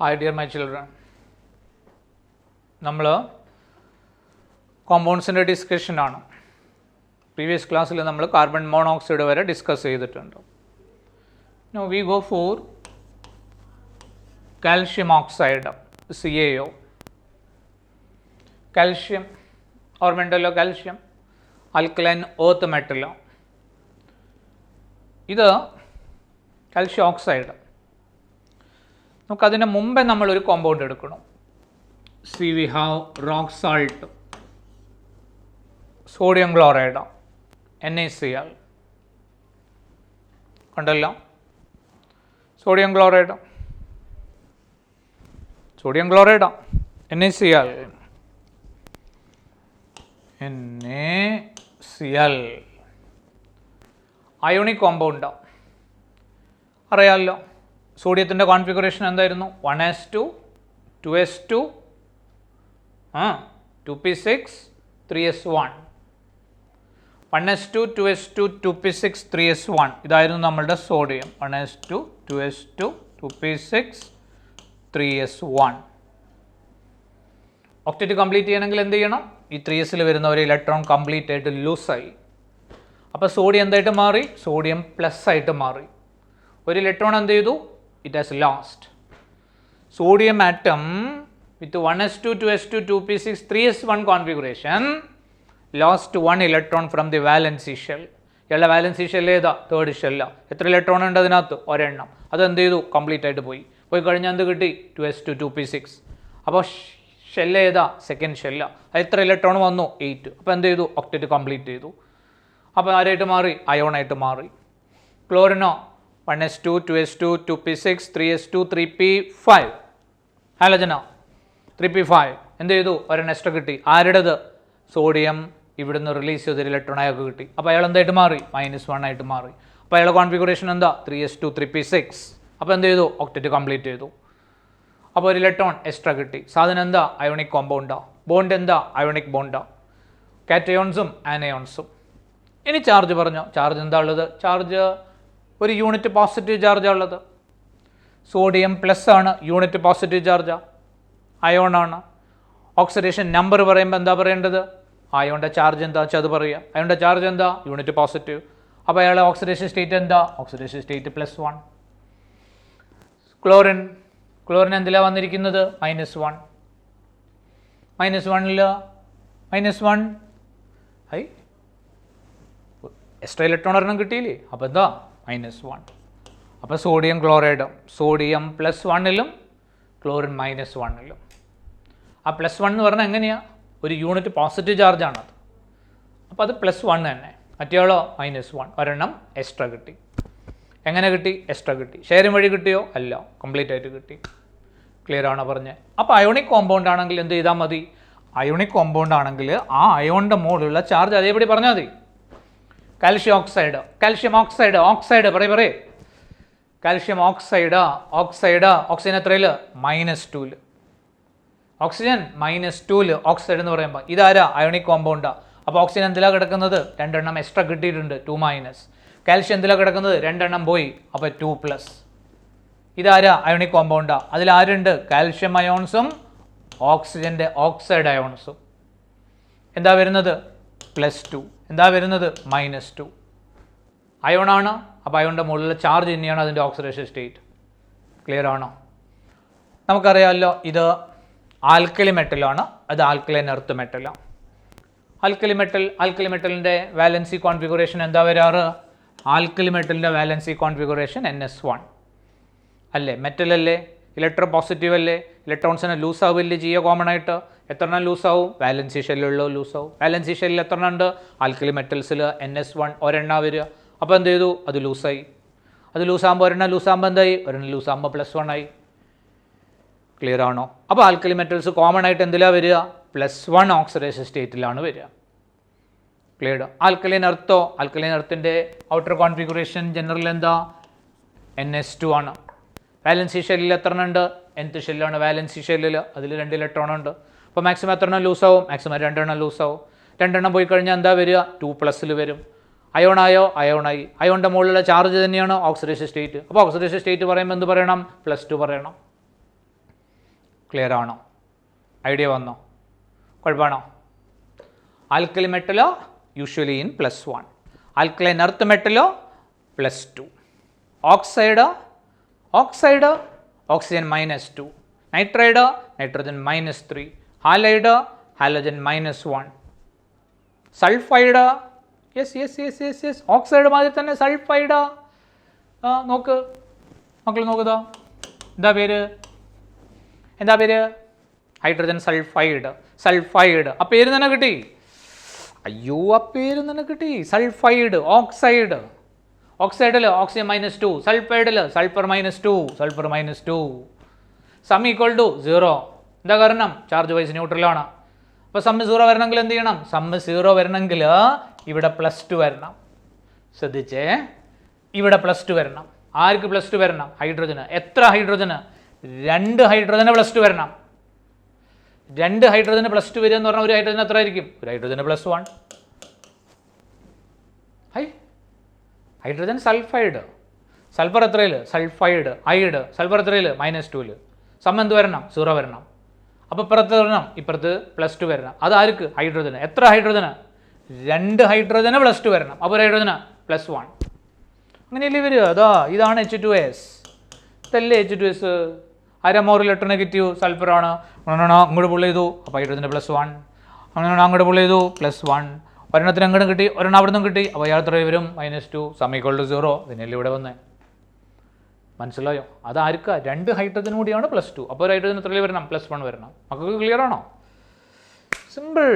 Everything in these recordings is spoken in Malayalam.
Hi dear my children, നമ്മൾ കോമ്പൗണ്ട്സിൻ്റെ ഡിസ്കഷനാണ്. പ്രീവിയസ് ക്ലാസ്സിൽ നമ്മൾ കാർബൺ മോണോക്സൈഡ് വരെ ഡിസ്കസ് ചെയ്തിട്ടുണ്ട്. Now we go for calcium oxide, CaO. Calcium ഓർമ്മയുണ്ടല്ലോ, കാൽഷ്യം ആൽക്കലൈൻ എർത്ത് മെറ്റൽ. ഇത് കാൽഷ്യം ഓക്സൈഡ്. നമുക്കതിന് മുമ്പേ നമ്മളൊരു കോമ്പൗണ്ട് എടുക്കണം. we have rock salt, sodium chloride, NaCl. കണ്ടല്ലോ, sodium chloride, NaCl, ionic compound അറിയാമല്ലോ. സോഡിയത്തിൻ്റെ കോൺഫിഗറേഷൻ എന്തായിരുന്നു? 1s2 2s2 2p6 3s1. 1s2 2s2 2p6 3s1 ഇതായിരുന്നു നമ്മളുടെ sodium. 1s2 2s2 2p6 3s1. Octet complete ചെയ്യണമെങ്കിൽ എന്ത് ചെയ്യണം? ഈ 3s വരുന്ന ഒരു ഇലക്ട്രോൺ കംപ്ലീറ്റ് ആയിട്ട് ലൂസായി. അപ്പോൾ സോഡിയം എന്തായിട്ട് മാറി? സോഡിയം പ്ലസ് ആയിട്ട് മാറി. ഒരു ഇലക്ട്രോൺ എന്ത് ചെയ്തു? It has lost. Sodium atom with 1s2 2s2 2p6 3s1 configuration lost one electron from the valency shell. ഇയാളുടെ വാലൻസി ഷെൽ ഏതാ? തേർഡ് ഷെല്ല. എത്ര ഇലക്ട്രോൺ ഉണ്ട് അതിനകത്ത്? ഒരെണ്ണം. അതെന്ത് ചെയ്തു? കംപ്ലീറ്റ് ആയിട്ട് പോയി കഴിഞ്ഞാൽ എന്ത് കിട്ടി? 2s2 2p6. അപ്പോൾ ഷെല്ല് ഏതാ? സെക്കൻഡ് ഷെല്ല. അത് എത്ര ഇലക്ട്രോൺ വന്നു? 8. അപ്പോൾ എന്ത് ചെയ്തു? ഒക്ടറ്റ് കംപ്ലീറ്റ് ചെയ്തു. അപ്പോൾ ആരായിട്ട് മാറി? അയോണായിട്ട് മാറി. ക്ലോറിനോ 1s2 2s2 2p6 3s2 3p5. ഹാലജനോ 3p5. എന്ത് ചെയ്തു? ഒരെണ്ണം എക്സ്ട്രാ കിട്ടി. ആരുടേത്? സോഡിയം ഇവിടുന്ന് റിലീസ് ചെയ്തൊരു ഇലക്ട്രോൺ അയാൾക്ക് കിട്ടി. അപ്പോൾ അയാൾ എന്തായിട്ട് മാറി? -1 ആയിട്ട് മാറി. അപ്പോൾ അയാളുടെ കോൺഫിഗറേഷൻ എന്താ? 3s2 3p6. അപ്പോൾ എന്ത് ചെയ്തു? ഒക്ടറ്റ് കംപ്ലീറ്റ് ചെയ്തു. അപ്പോൾ ഒരു ഇലക്ട്രോൺ എക്സ്ട്രാ കിട്ടി. സാധനം എന്താ? അയോണിക് കോമ്പൗണ്ടാ. ബോണ്ട് എന്താ? അയോണിക് ബോണ്ടാ. കാറ്റയോൺസും ആനയോൺസും. ഇനി ചാർജ് പറഞ്ഞോ. ചാർജ് എന്താ ഉള്ളത്? ചാർജ് ഒരു യൂണിറ്റ് പോസിറ്റീവ് ചാർജാണ് ഉള്ളത്. സോഡിയം പ്ലസ് ആണ്, യൂണിറ്റ് പോസിറ്റീവ് ചാർജാണ്, അയോണാണ്. ഓക്സിഡേഷൻ നമ്പർ പറയുമ്പോൾ എന്താ പറയേണ്ടത്? അയോണിൻ്റെ ചാർജ് എന്താ വെച്ചാൽ അത് പറയുക. അയോണിൻ്റെ ചാർജ് എന്താ? Unit positive. അപ്പോൾ അയാളെ ഓക്സിഡേഷൻ സ്റ്റേറ്റ് എന്താ? Oxidation state +1. ക്ലോറിൻ എന്തിലാണ് വന്നിരിക്കുന്നത്? -1. -1 ഐ എക്സ്ട്രാ ഇലക്ട്രോൺ ഒരെണ്ണം കിട്ടിയില്ലേ? അപ്പോൾ എന്താ? -1. അപ്പോൾ സോഡിയം ക്ലോറൈഡ്, സോഡിയം +1ലും ക്ലോറിൻ -1ലും. ആ +1 എന്ന് പറഞ്ഞാൽ എങ്ങനെയാണ്? ഒരു യൂണിറ്റ് പോസിറ്റീവ് ചാർജാണത്. അപ്പോൾ അത് +1 തന്നെ. മറ്റേയാളോ? -1. ഒരെണ്ണം എക്സ്ട്രാ കിട്ടി. എങ്ങനെ കിട്ടി? എക്സ്ട്രാ കിട്ടി. ഷെയറിംഗ് വഴി കിട്ടിയോ? അല്ല, കംപ്ലീറ്റ് ആയിട്ട് കിട്ടി. ക്ലിയർ ആണോ പറഞ്ഞത്? അപ്പോൾ അയോണിക് കോമ്പൗണ്ട് ആണെങ്കിൽ എന്ത് ചെയ്താൽ മതി? അയോണിക് കോമ്പൗണ്ട് ആണെങ്കിൽ ആ അയോണിൻ്റെ മുകളിലുള്ള ചാർജ് അതേപടി പറഞ്ഞാൽ മതി. കാൽഷ്യം ഓക്സൈഡ്, ഓക്സൈഡ് പറയേ. കാൽഷ്യം ഓക്സൈഡ്, ഓക്സിജൻ എത്രയിൽ? -2. ഓക്സിജൻ -2 ഓക്സൈഡ് എന്ന് പറയുമ്പോൾ ഇതാരാ? അയോണിക് കോമ്പൗണ്ടാ. അപ്പോൾ ഓക്സിജൻ എന്തിലാണ് കിടക്കുന്നത്? 2 എണ്ണം എക്സ്ട്രാ കിട്ടിയിട്ടുണ്ട്, 2-. കാൽഷ്യം എന്തിലാണ് കിടക്കുന്നത്? 2 എണ്ണം പോയി, അപ്പോൾ 2+. ഇതാരാ? അയോണിക് കോമ്പൗണ്ടാ. അതിലാരുണ്ട്? കാൽഷ്യം അയോൺസും ഓക്സിജൻ്റെ ഓക്സൈഡ് അയോൺസും. എന്താ വരുന്നത്? +2. എന്താ വരുന്നത്? -2. അയോണാണ്. അപ്പോൾ അയോണിൻ്റെ മുകളിലുള്ള ചാർജ് തന്നെയാണ് അതിൻ്റെ ഓക്സിഡേഷൻ സ്റ്റേറ്റ്. ക്ലിയർ ആണോ? നമുക്കറിയാമല്ലോ, ഇത് ആൽക്കലി മെറ്റലാണ്, അത് ആൽക്കലൈൻ എർത്ത് മെറ്റലാണ്. ആൽക്കലി മെറ്റലിൻ്റെ വാലൻസി കോൺഫിഗറേഷൻ എന്താ വരാറ്? ആൽക്കലി മെറ്റലിൻ്റെ വാലൻസി കോൺഫിഗറേഷൻ NS1 അല്ലേ? മെറ്റലല്ലേ, ഇലക്ട്രോ പോസിറ്റീവ് അല്ലേ? ഇലക്ട്രോൺസിനെ ലൂസ് ആവില്ലേ ചെയ്യുക കോമൺ ആയിട്ട്? എത്ര എണ്ണം ലൂസാവും? വാലൻസി ഷെല്ലുള്ള ലൂസാവും. വാലൻസി ഷെല്ലിൽ എത്ര എണ്ണം ഉണ്ട്? ആൽക്കലി മെറ്റൽസിൽ NS1 ഒരെണ്ണ വരിക. അപ്പോൾ എന്ത് ചെയ്തു? അത് ലൂസായി. അത് ലൂസാകുമ്പോൾ ഒരെണ്ണം ലൂസാകുമ്പോൾ എന്തായി? ഒരെണ്ണം ലൂസാകുമ്പോൾ +1 ആയി. ക്ലിയർ ആണോ? അപ്പോൾ ആൽക്കലി മെറ്റൽസ് കോമൺ ആയിട്ട് എന്തിലാണ് വരിക? +1 ഓക്സിഡേഷൻ സ്റ്റേറ്റിലാണ് വരിക. ക്ലിയർ? ആൽക്കലൈൻ എർത്തിൻ്റെ ഔട്ടർ കോൺഫിഗറേഷൻ ജനറൽ എന്താ? NS2 ആണ്. വാലൻസി ഷെല്ലിൽ എത്ര എണ്ണം ഉണ്ട്? nth ഷെല്ലാണ് വാലൻസി ഷെല്ലിൽ. അതിൽ 2 ഇലക്ട്രോൺ ഉണ്ട്. അപ്പോൾ മാക്സിമം എത്ര എണ്ണം ലൂസാവും? മാക്സിമം 2 എണ്ണം ലൂസാവും. 2 എണ്ണം പോയി കഴിഞ്ഞാൽ എന്താ വരിക? 2+ വരും. അയോണായോ? അയോണായി. അയോണിൻ്റെ മുകളിലുള്ള ചാർജ് തന്നെയാണ് ഓക്സിഡേഷൻ സ്റ്റേറ്റ്. അപ്പോൾ ഓക്സിഡേഷൻ സ്റ്റേറ്റ് പറയുമ്പോൾ എന്ത് പറയണം? +2 പറയണം. ക്ലിയർ ആണോ? ഐഡിയ വന്നോ? കുഴപ്പമാണോ? ആൽക്കലി മെറ്റലോ യൂഷ്വലി ഇൻ +1, ആൽക്കലൈൻ എർത്ത് മെറ്റലോ +2, oxide oxygen -2, nitride nitrogen -3, halide halogen -1, sulphide yes oxide മാതിരി തന്നെ സൾഫൈഡ്. നോക്ക് മക്കൾ നോക്കുക, എന്താ പേര്? Hydrogen sulphide. ആ പേര് തന്നെ കിട്ടി. അയ്യോ, ആ പേര് തന്നെ കിട്ടി. സൾഫൈഡ്, ഓക്സൈഡിൽ ഓക്സിജൻ -2, സൾഫൈഡിൽ സൾഫർ -2. Sum equal to 0. എന്താ കാരണം? ചാർജ് വൈസ് ന്യൂട്രലാണ്. അപ്പോൾ സം 0 വരണമെങ്കിൽ എന്ത് ചെയ്യണം? സം 0 വരണമെങ്കിൽ ഇവിടെ +2 വരണം. ശ്രദ്ധിച്ചേ, ഇവിടെ +2 വരണം. ആർക്ക് +2 വരണം? ഹൈഡ്രജന്. എത്ര ഹൈഡ്രജന്? 2 ഹൈഡ്രജന് +2 വരണം. 2 ഹൈഡ്രജന് +2 വരിക എന്ന് പറഞ്ഞാൽ ഒരു ഹൈഡ്രജൻ എത്ര ആയിരിക്കും? ഒരു ഹൈഡ്രജന് +1. ഹൈഡ്രജൻ സൾഫൈഡ്, സൾഫർ എത്രയിൽ? സൾഫൈഡ്, ഐഡ്, സൾഫർ എത്രയിൽ? -2. സം എന്ത് വരണം? 0 വരണം. അപ്പോൾ ഇപ്പുറത്ത് വരണം, ഇപ്പുറത്ത് +2 വരണം. അതാർക്ക്? ഹൈഡ്രജന്. എത്ര ഹൈഡ്രജന്? 2 ഹൈഡ്രജന് +2 വരണം. അപ്പോൾ ഒരു ഹൈഡ്രജന് +1. അങ്ങനെയല്ലേ വരിക? ഇതാണ് H2S. ഇതല്ലേ H2S. അരമോർ ഇലക്ട്രോനെഗറ്റീവ് സൾഫറാണ്. അങ്ങോട്ട് പുള്ളി ചെയ്തു, അപ്പോൾ ഹൈഡ്രജന് +1. അങ്ങനെ അങ്ങോട്ട് പുള്ളി ചെയ്തു, +1. ഒരെണ്ണത്തിന് അങ്ങോട്ട് കിട്ടി, ഒരെണ്ണം അവിടെ നിന്നും കിട്ടി, അപ്പോൾ അയാൾ എത്ര വരും? -2. Sum equal to 0. ഇതിനല്ലേ ഇവിടെ വന്നേ. മനസ്സിലായോ? അതാർക്കാ? 2 ഹൈഡ്രജൻ കൂടിയാണ് +2. അപ്പോൾ ഒരു ഹൈഡ്രജൻ എത്രയിൽ വരണം? +1 വരണം. മക്കൾക്ക് ക്ലിയർ ആണോ? സിമ്പിൾ.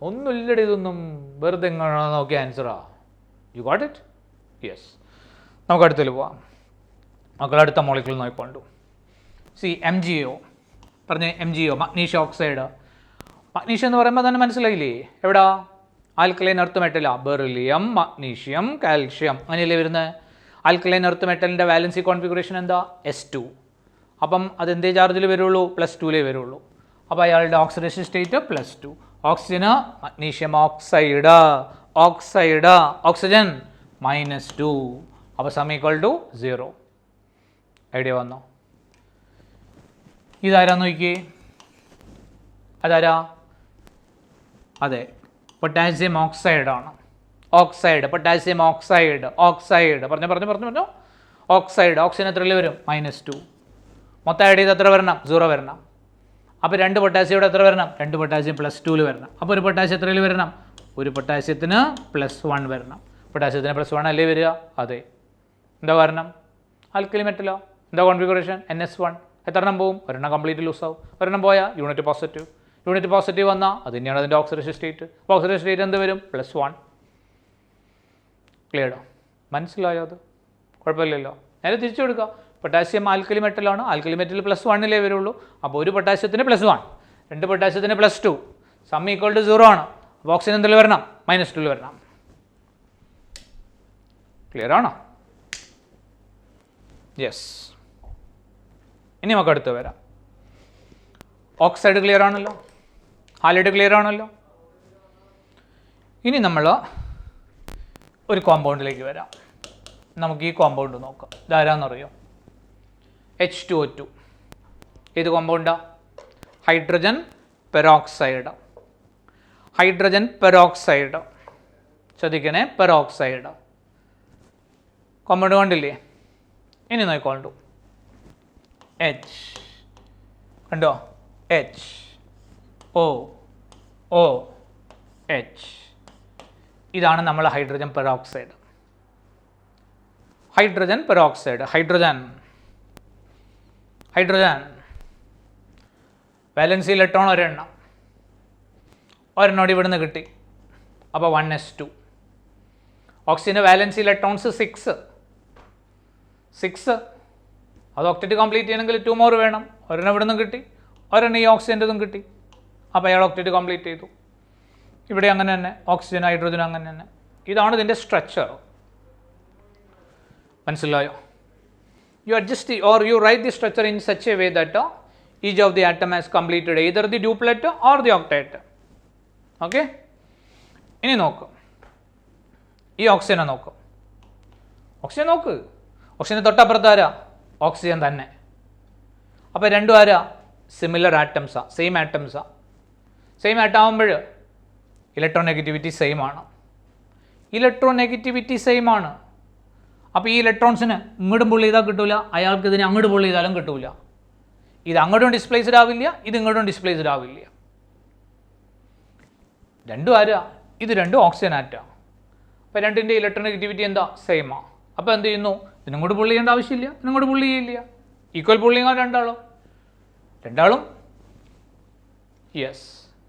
ഒന്നും ഇല്ലടി, ഇതൊന്നും വെറുതെ എങ്ങനെ നോക്കിയ ആൻസറാ. You got it? യെസ്. നമുക്ക് അടുത്തിൽ പോവാം. മക്കൾ അടുത്ത മോളിക്യൂൾ നോക്കിക്കൊണ്ടു. MgO പറഞ്ഞേ. MgO magnesium oxide. മഗ്നീഷ്യം എന്ന് പറയുമ്പോൾ തന്നെ മനസ്സിലായില്ലേ? എവിടാ? ആൽക്കലൈൻ എർത്ത് മെറ്റലാ. ബെറിലിയം, മഗ്നീഷ്യം, കാൽഷ്യം, അങ്ങനെയല്ലേ വരുന്നത്. ആൽക്കലൈൻ എർത്ത് മെറ്റലിൻ്റെ വാലൻസി കോൺഫിഗറേഷൻ എന്താ? S2. അപ്പം അതെന്തേ ചാർജിൽ വരുള്ളൂ? +2 വരുള്ളൂ. അപ്പോൾ അയാളുടെ ഓക്സിഡേഷൻ സ്റ്റേറ്റ് +2. ഓക്സിജന് മഗ്നീഷ്യം ഓക്സൈഡ്, ഓക്സിജൻ -2. അപ്പോൾ സം ഈക്വൽ ടു 0. ഐഡിയ വന്നോ? ഇതാരാ നോക്കിയേ? അതാരാ? അതെ, പൊട്ടാസ്യം ഓക്സൈഡാണ്. പൊട്ടാസ്യം ഓക്സൈഡ് പറഞ്ഞു. ഓക്സൈഡ്, ഓക്സിജൻ എത്രയിൽ വരും? -2. മൊത്തം ആഡ് ചെയ്ത് എത്ര വരണം? 0 വരണം. അപ്പോൾ 2 പൊട്ടാസ്യം എത്ര വരണം? 2 പൊട്ടാസ്യം +2 വരണം. അപ്പോൾ ഒരു പൊട്ടാസ്യം എത്രയിൽ വരണം? ഒരു പൊട്ടാസ്യത്തിന് +1 വരണം. പൊട്ടാസ്യത്തിന് +1 അല്ലേ വരിക? അതെ. എന്താ കാരണം? ആൽക്കലി മെറ്റലോ? എന്താ കോൺഫിഗറേഷൻ? NS1. എത്ര എണ്ണം പോവും? ഒരെണ്ണം കംപ്ലീറ്റ് ലൂസ് ആവും. ഒരെണ്ണം പോയാൽ യൂണിറ്റ് പോസിറ്റീവ് വന്നാൽ അത് തന്നെയാണ് അതിൻ്റെ ഓക്സിഡേഷൻ സ്റ്റേറ്റ്. ഓക്സിഡേഷൻ സ്റ്റേറ്റ് എന്ത് വരും? +1. ക്ലിയർഡോ? മനസ്സിലായോ? അത് കുഴപ്പമില്ലല്ലോ. നേരെ തിരിച്ചു കൊടുക്കുക. പൊട്ടാസ്യം ആൽക്കലി മെറ്റലാണ്. ആൽക്കലി മെറ്റൽ +1 വരുള്ളൂ. അപ്പോൾ ഒരു പൊട്ടാസ്യത്തിന് +1, 2 പൊട്ടാസ്യത്തിന് +2. സം ഈക്വൽ ടു 0 ആണ്. അപ്പോൾ ഓക്സിജൻ എന്തിൽ വരണം? -2 വരണം. ക്ലിയർ ആണോ? യെസ്. ഇനി നമുക്ക് അടുത്ത് വരാം. ഓക്സൈഡ് ക്ലിയർ ആണല്ലോ, ഹാലൈഡ് ക്ലിയർ ആണല്ലോ. ഇനി നമ്മൾ ഒരു കോമ്പൗണ്ടിലേക്ക് വരാം. നമുക്ക് ഈ കോമ്പൗണ്ട് നോക്കാം. ഇതാരാന്നറിയോ? H2O2. ഏത് കോമ്പൗണ്ടാ? Hydrogen peroxide. ശ്രദ്ധിക്കണേ, പെറോക്സൈഡ് കോമ്പൗണ്ട് കണ്ടില്ലേ? ഇനി നോക്കിക്കോളൂ. H കണ്ടോ? HOOH. ഇതാണ് നമ്മൾ hydrogen peroxide. Hydrogen valency electron ഒരെണ്ണം ഇവിടുന്ന് കിട്ടി. അപ്പോൾ 1s2. ഓക്സിജന് വാലൻസി ഇലക്ട്രോൺസ് 6. അത് ഒക്ടറ്റ് കംപ്ലീറ്റ് ചെയ്യണമെങ്കിൽ 2 മോർ വേണം. ഒരെണ്ണം ഇവിടുന്ന് കിട്ടി, ഒരെണ്ണം ഈ ഓക്സിജൻ്റെതും കിട്ടി. അപ്പോൾ അയാൾ ഒക്ടറ്റ് കംപ്ലീറ്റ് ചെയ്തു. ഇവിടെ അങ്ങനെ തന്നെ, ഓക്സിജൻ ഹൈഡ്രജൻ അങ്ങനെ തന്നെ. ഇതാണ് ഇതിൻ്റെ സ്ട്രക്ചർ. മനസ്സിലായോ? You adjust or you write the structure in such a way that each of the atom has completed either the duplet or the octet. Okay? ഇനി നോക്ക്, ഈ ഓക്സിജനെ നോക്ക്. ഓക്സിജന് തൊട്ടപ്പുറത്ത് ആരാ? ഓക്സിജൻ തന്നെ. അപ്പോൾ രണ്ടും ആരാ? സിമിലർ ആറ്റംസാണ്, സെയിം ആറ്റംസാണ്. സെയിം ആറ്റം ആകുമ്പോൾ ഇലക്ട്രോനെഗറ്റിവിറ്റി സെയിം ആണ്. ഇലക്ട്രോനെഗറ്റിവിറ്റി സെയിം ആണ്. അപ്പോൾ ഈ ഇലക്ട്രോൺസിന് ഇങ്ങോട്ടും പുള്ളി ചെയ്താൽ കിട്ടില്ല, അയാൾക്ക് ഇതിനെ അങ്ങോട്ട് പുള്ളി ചെയ്താലും കിട്ടില്ല. ഇത് അങ്ങോട്ടും ഡിസ്പ്ലേസ്ഡ് ആവില്ല, ഇത് ഇങ്ങോട്ടും ഡിസ്പ്ലേസ്ഡ് ആവില്ല. രണ്ടും ആരാ? ഇത് രണ്ടും ഓക്സിജൻ ആറ്റാണ്. അപ്പോൾ രണ്ടിൻ്റെ ഇലക്ട്രോനെഗറ്റിവിറ്റി എന്താ? സെയിമാണ്. അപ്പോൾ എന്ത് ചെയ്യുന്നു? ഇതിനങ്ങോട്ട് പുള്ളി ചെയ്യേണ്ട ആവശ്യമില്ല, ഇതിനങ്ങോട്ട് പുള്ളി ചെയ്യില്ല. ഈക്വൽ പുള്ളിങ്ങോ രണ്ടാളും യെസ്,